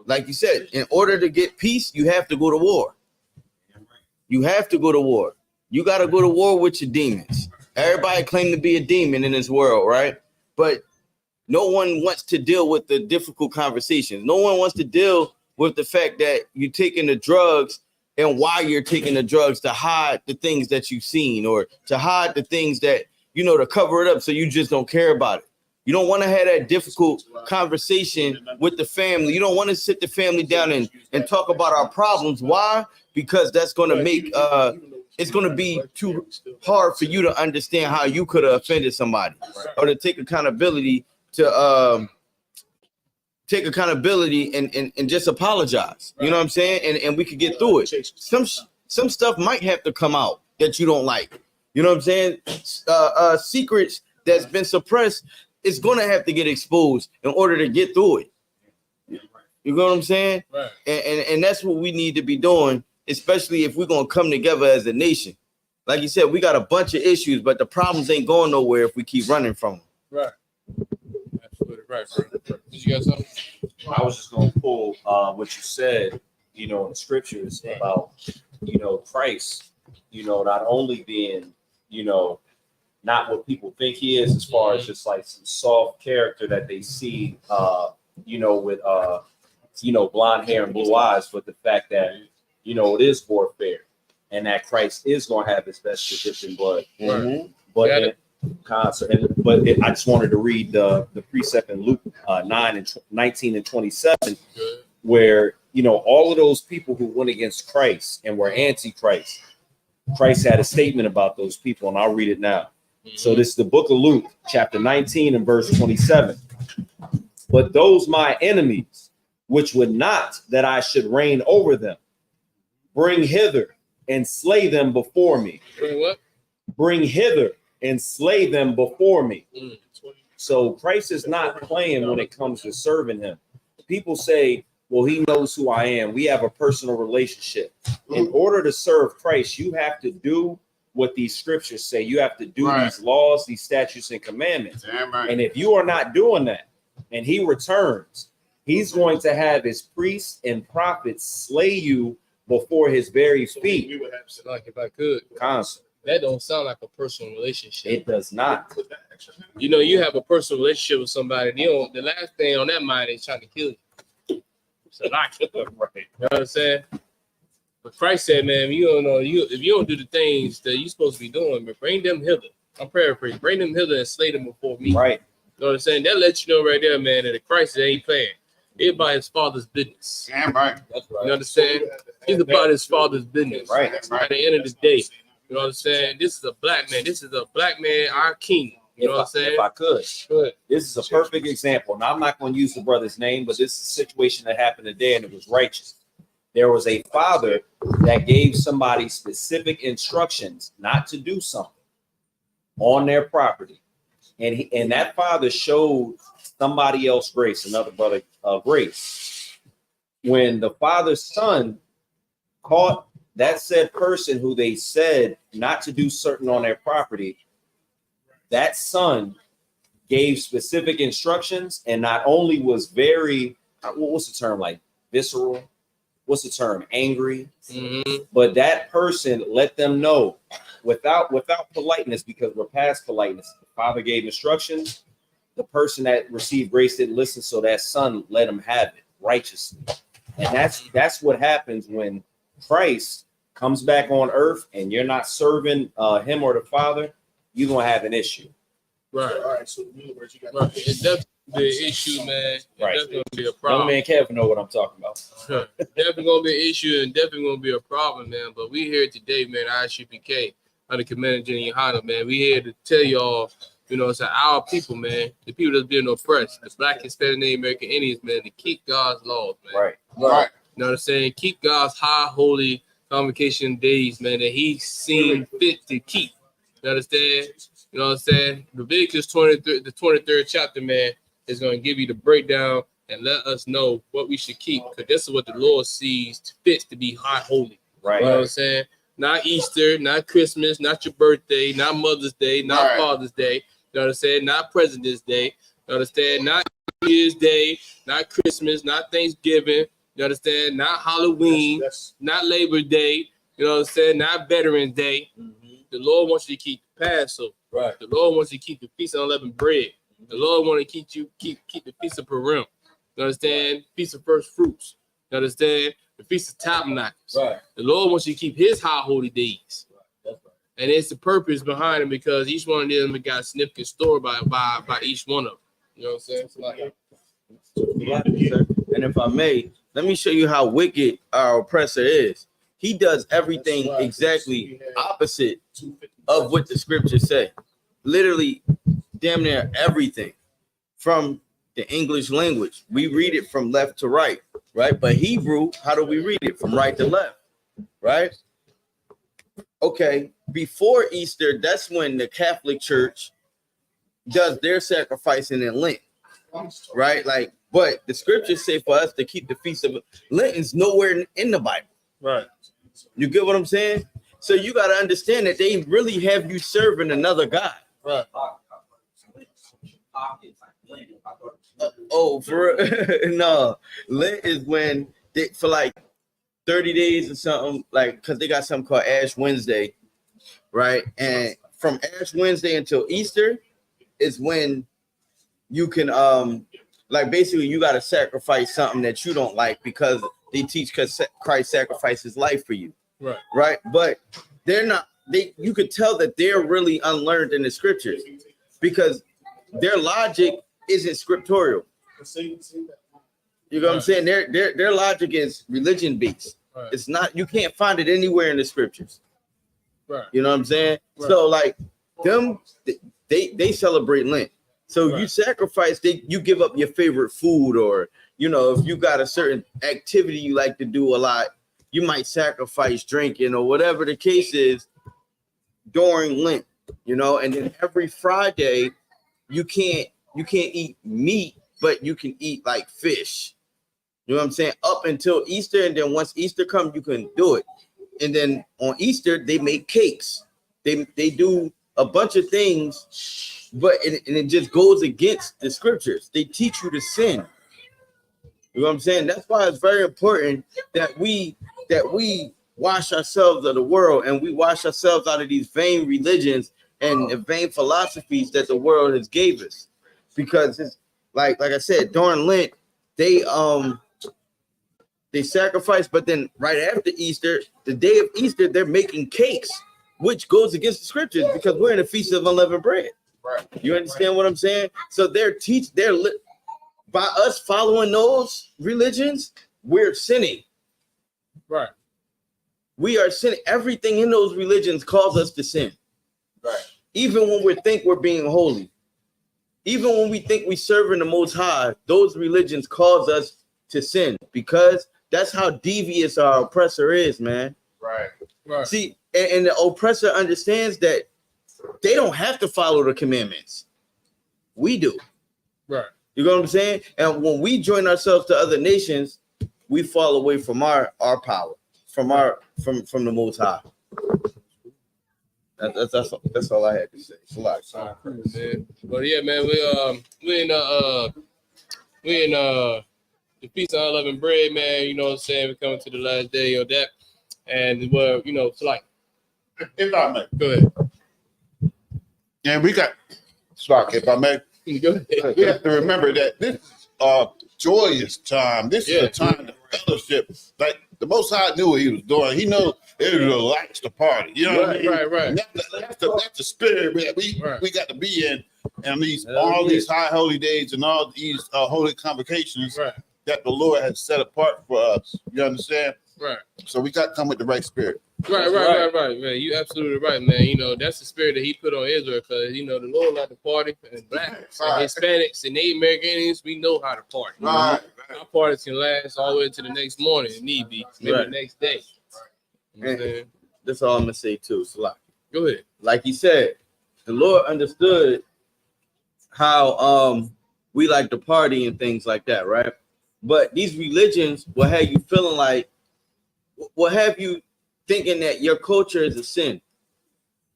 A: like you said, in order to get peace, you have to go to war. You have to go to war. You got to go to war with your demons. Everybody claim to be a demon in this world, right? But no one wants to deal with the difficult conversations. No one wants to deal with the fact that you're taking the drugs, and why you're taking the drugs, to hide the things that you've seen, or to hide the things that, you know, to cover it up so you just don't care about it. You don't want to have that difficult conversation with the family. You don't want to sit the family down and talk about our problems. Why? Because that's going to make it's going to be too hard for you to understand how you could have offended somebody, or to take accountability and just apologize. You know what I'm saying? And we could get through it. Some stuff might have to come out that you don't like. You know what I'm saying? Secrets that's been suppressed is going to have to get exposed in order to get through it. You know what I'm saying?
N: Right.
A: And that's what we need to be doing, especially if we're going to come together as a nation. Like you said, we got a bunch of issues, but the problems ain't going nowhere if we keep running from them.
N: Right. Absolutely right, bro. Did you got something?
M: I was just going to pull what you said, you know, in the scriptures about, you know, Christ, you know, not only being, you know, not what people think he is, as far as just like some soft character that they see, you know, with, you know, blonde hair and blue eyes, but the fact that, you know, it is warfare, and that Christ is going to have his best Egyptian blood.
N: Mm-hmm.
M: But I just wanted to read the precept in Luke 9:19 and 27, where, you know, all of those people who went against Christ and were anti-Christ, Christ had a statement about those people, and I'll read it now. So this is the book of Luke, chapter 19 and verse 27. But those my enemies, which would not that I should reign over them, bring hither and slay them before me.
N: Bring what?
M: Bring hither and slay them before me. So Christ is not playing when it comes to serving him. People say, well, he knows who I am. We have a personal relationship. In order to serve Christ, you have to do what these scriptures say. You have to do these laws, these statutes, and commandments. And if you are not doing that, and he returns, he's going to have his priests and prophets slay you before his very feet.
N: Like, if I could.
M: Constant.
N: That don't sound like a personal relationship.
M: It does not.
N: You know, you have a personal relationship with somebody. The last thing on that mind is trying to kill you. So not kill them, right? You know what I'm saying? But Christ said, man, you don't know, if you don't do the things that you're supposed to be doing, but bring them hither. I'm paraphrasing. Bring them hither and slay them before me.
M: Right.
N: You know what I'm saying? That lets you know right there, man, that the Christ ain't playing. It's about his father's business.
B: Damn right. That's right.
N: You understand? He's about his father's business.
M: Right.
N: At the end of the day. You know what I'm saying? This is a black man. This is a black man, our king. You know what I'm saying?
M: If I could. This is a perfect example. Now, I'm not going to use the brother's name, but this is a situation that happened today, and it was righteous. There was a father that gave somebody specific instructions not to do something on their property. And that father showed somebody else grace, another brother grace. When the father's son caught that said person who they said not to do certain on their property, that son gave specific instructions and not only was very, what's the term, like visceral? What's the term? Angry.
N: Mm-hmm.
M: But that person let them know without politeness, because we're past politeness. The father gave instructions. The person that received grace didn't listen, so that son let him have it righteously. And that's what happens when Christ comes back on earth and you're not serving him or the Father. You're gonna have an issue.
N: Right.
B: All right. So, in other words, you got
N: Right. It's definitely an issue, man. It's
M: Right.
N: definitely gonna be a
M: Young
N: problem.
M: man Kevin know what I'm talking about.
N: Definitely gonna be an issue and definitely gonna be a problem, man. But we here today, man. ISUPK under Commander Jenny Yohana, man. We here to tell y'all, you know, it's our people, man. The people that's being oppressed, the Black, Hispanic, Native American Indians, man, to keep God's laws, man.
M: Right.
B: right.
N: You know what I'm saying? Keep God's high, holy convocation days, man, that He seen fit to keep. You understand? You know what I'm saying? Leviticus 23, the 23rd chapter, man, is going to give you the breakdown and let us know what we should keep, because this is what the Lord sees fits to be high, holy.
M: Right.
N: You know what I'm saying? Not Easter, not Christmas, not your birthday, not Mother's Day, not
B: Right.
N: Father's Day. You know what I'm saying? Not President's Day. You understand? Not New Year's Day, not Christmas, not Thanksgiving. You understand? Not Halloween, not Labor Day. You know what I'm saying? Not Veterans Day. The Lord wants you to keep the Passover.
M: Right.
N: The Lord wants you to keep the Feast of Unleavened Bread. The Lord wants to keep the Feast of Purim. You understand? Feast of First Fruits. You understand? The Feast of Tabernacles.
M: Right.
N: The Lord wants you to keep His high holy days.
M: That's right.
N: And it's the purpose behind them, because each one of them got a significant story by each one of them. You know what I'm saying? It's like,
A: And if I may, let me show you how wicked our oppressor is. He does everything exactly opposite of what the scriptures say. Literally, damn near everything from the English language. We read it from left to right, right? But Hebrew, how do we read it? From right to left, right? Okay, before Easter, that's when the Catholic Church does their sacrificing in Lent, right? Like, but the scriptures say for us to keep the Feast of Lent is nowhere in the Bible.
N: right.
A: You get what I'm saying? So you got to understand that they really have you serving another God.
N: Right.
A: Oh, for no, Lent is when they, for like 30 days or something, like, because they got something called Ash Wednesday, right? And from Ash Wednesday until Easter is when you can like basically you got to sacrifice something that you don't like, because they teach because Christ sacrificed his life for you, right? But they're not, you could tell that they're really unlearned in the scriptures, because their logic isn't scriptorial. You know what I'm saying? Their logic is religion based.
N: Right.
A: It's not, you can't find it anywhere in the scriptures.
N: Right.
A: You know what I'm saying?
N: Right.
A: So like them, they celebrate Lent. So
N: Right.
A: you sacrifice, you give up your favorite food, or you know, if you got a certain activity you like to do a lot, you might sacrifice drinking or whatever the case is during Lent, you know. And then every Friday you can't eat meat, but you can eat like fish. You know what I'm saying? Up until Easter, and then once Easter comes, you can do it. And then on Easter, they make cakes. They do a bunch of things, but it just goes against the scriptures. They teach you to sin. You know what I'm saying? That's why it's very important that we wash ourselves of the world, and we wash ourselves out of these vain religions and vain philosophies that the world has gave us. Because it's like I said, during Lent, they sacrifice, but then right after Easter, the day of Easter, they're making cakes, which goes against the scriptures, because we're in a feast of unleavened bread.
B: Right.
A: You understand what I'm saying? So by us following those religions, we're sinning.
N: Right.
A: We are sinning. Everything in those religions calls us to sin.
B: Right.
A: Even when we think we're being holy, even when we think we serving the Most High, those religions cause us to sin, because that's how devious our oppressor is, man.
B: Right.
N: Right.
A: See, and the oppressor understands that they don't have to follow the commandments. We do.
N: Right.
A: You know what I'm saying? And when we join ourselves to other nations, we fall away from our power. from the Most High. That's all I had to say. It's a lot.
N: Man. But yeah, man, we in the Feast of Unleavened Bread, man. You know what I'm saying? We're coming to the last day of that, and it's like,
C: If I may,
N: go ahead.
C: And we got Spock, if I may.
N: Go ahead.
C: We have to remember that this is a joyous time. This is a time of fellowship. Like the Most High knew what he was doing. He knows Israel likes to party. You know what I mean?
N: Right.
C: And that's the spirit that we got to be in. And these high holy days and all these holy convocations that the Lord has set apart for us. You understand?
N: Right.
C: So we got to come with the right spirit.
N: Right, man. You absolutely right, man. You know, that's the spirit that he put on Israel, because the Lord like to party, and blacks and Hispanics and Native Americans, we know how to party.
C: Right.
N: Our parties can last all the way to the next morning if need be, maybe the next day.
A: And that's all I'm gonna say too. So
N: go ahead.
A: Like he said, the Lord understood how we like to party and things like that, right? But these religions will have you feeling like, will have you thinking that your culture is a sin.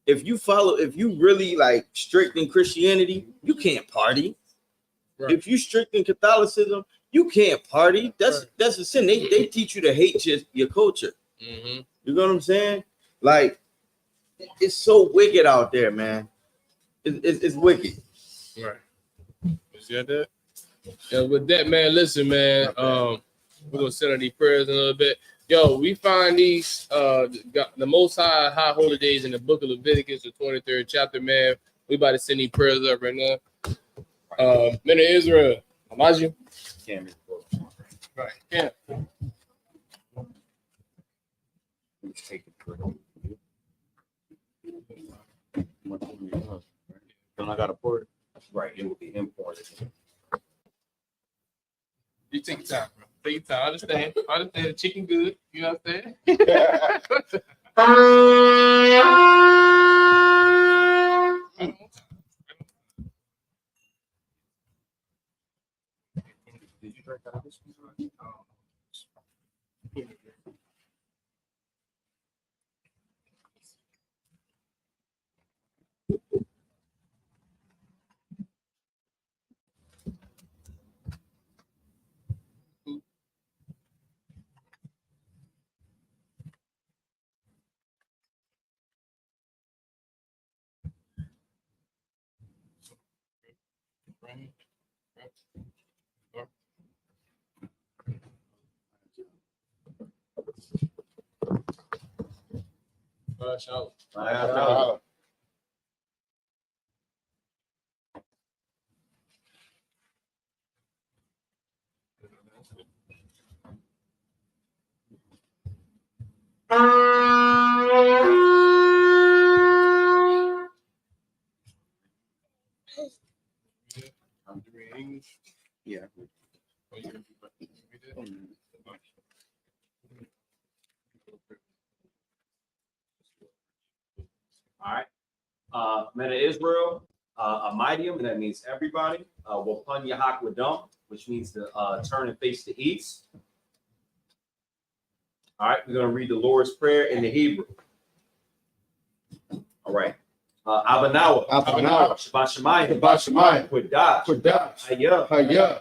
A: If you really like strict in Christianity, you can't party. Right. If you strict in Catholicism, you can't party. That's a sin. They teach you to hate your culture.
N: Mm-hmm.
A: You know what I'm saying? Like, it's so wicked out there, man. It's wicked.
N: Right. You got that? Yeah, with that, man, listen, man. We're gonna send out these prayers in a little bit. Yo, we find these the Most High holy days in the book of Leviticus, the 23rd chapter, man. We about to send these prayers up right now. Men of Israel, Amaju. Right. Yeah.
M: Then I got to pour it. Right, it will be imported.
N: You take your time, bro. Take your time. I understand the chicken good. You know what I'm saying?
M: Did you drink out of this one?
A: Yeah.
M: All right. Men of Israel, Amidium, and that means everybody. Wapan Yahak Wadum, which means to turn and face the east. All right, we're going to read the Lord's Prayer in the Hebrew. All right. Abanawa, Shabbat Shemayim, Kodash, Hayah,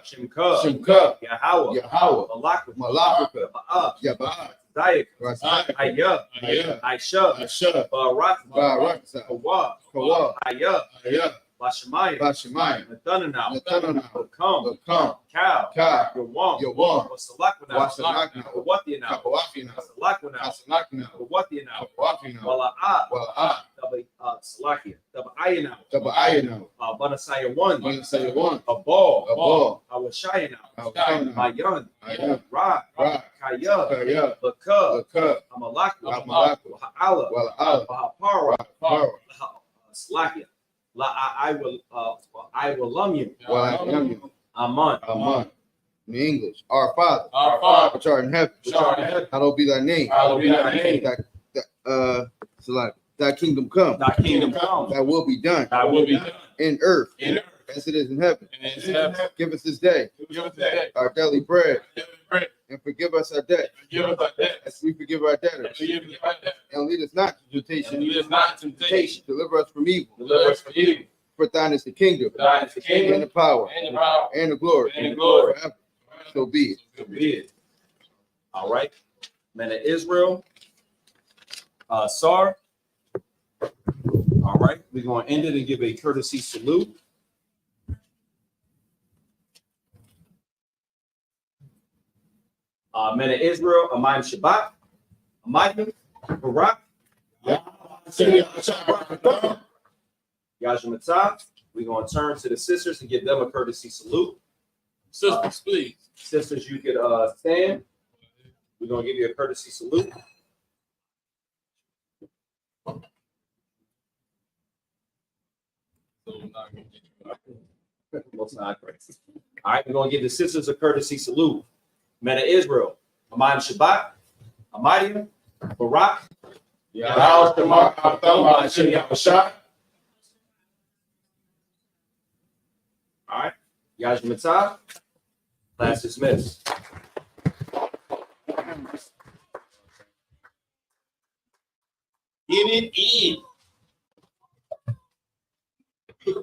M: Shemka, Yahweh, Malachah, Ba'ah, Dayak, Hayah, Aisha, Barak, Kawa, Hayah, Bashemayim, Nathanaw, Come, Cow, Yawam, Wasalakwana, Wasalakwana, Wala'ah, Salakia, Ayanaw, Banasaya 1, a ball, Awashayanaw, Mayan, Ra, Kaya, Baka, Amalakwa, Ha'ala, Bahapara, Salakia. I will love you. Aman.
A: In English, our Father, which art in heaven, hallowed be thy name. Thy kingdom come.
M: Thy kingdom come.
A: Thy will be done.
M: Thy will be done
A: in earth, as it is in heaven.
N: And it's heaven.
A: Give us this day
N: Give us that.
A: our daily bread,
N: Bread.
A: and forgive us our debt
N: Give us our debt.
A: as we forgive our debtors.
N: Give us our debt.
A: And lead us not to
N: And
A: temptation,
N: lead us not into temptation.
A: deliver us from evil.
N: Deliver us from evil.
A: For thine is the kingdom,
N: Thine is the kingdom,
A: and the power,
N: and the power,
A: and the glory,
N: and the glory.
A: forever. So be it.
M: So be it. All right. Men of Israel. Sar. All right. We're going to end it and give a courtesy salute. Men of Israel, Amayim Shabbat, Amayim, Barak, Yajamatzah. We're going to turn to the sisters and give them a courtesy salute.
N: Sisters, please.
M: Sisters, you could stand. We're going to give you a courtesy salute. Most not crazy. All right, we're going to give the sisters a courtesy salute. Men of Israel, Amayim Shabbat, Amayim, Barak, all right, Yajamatzah, class dismissed.
N: Get it in.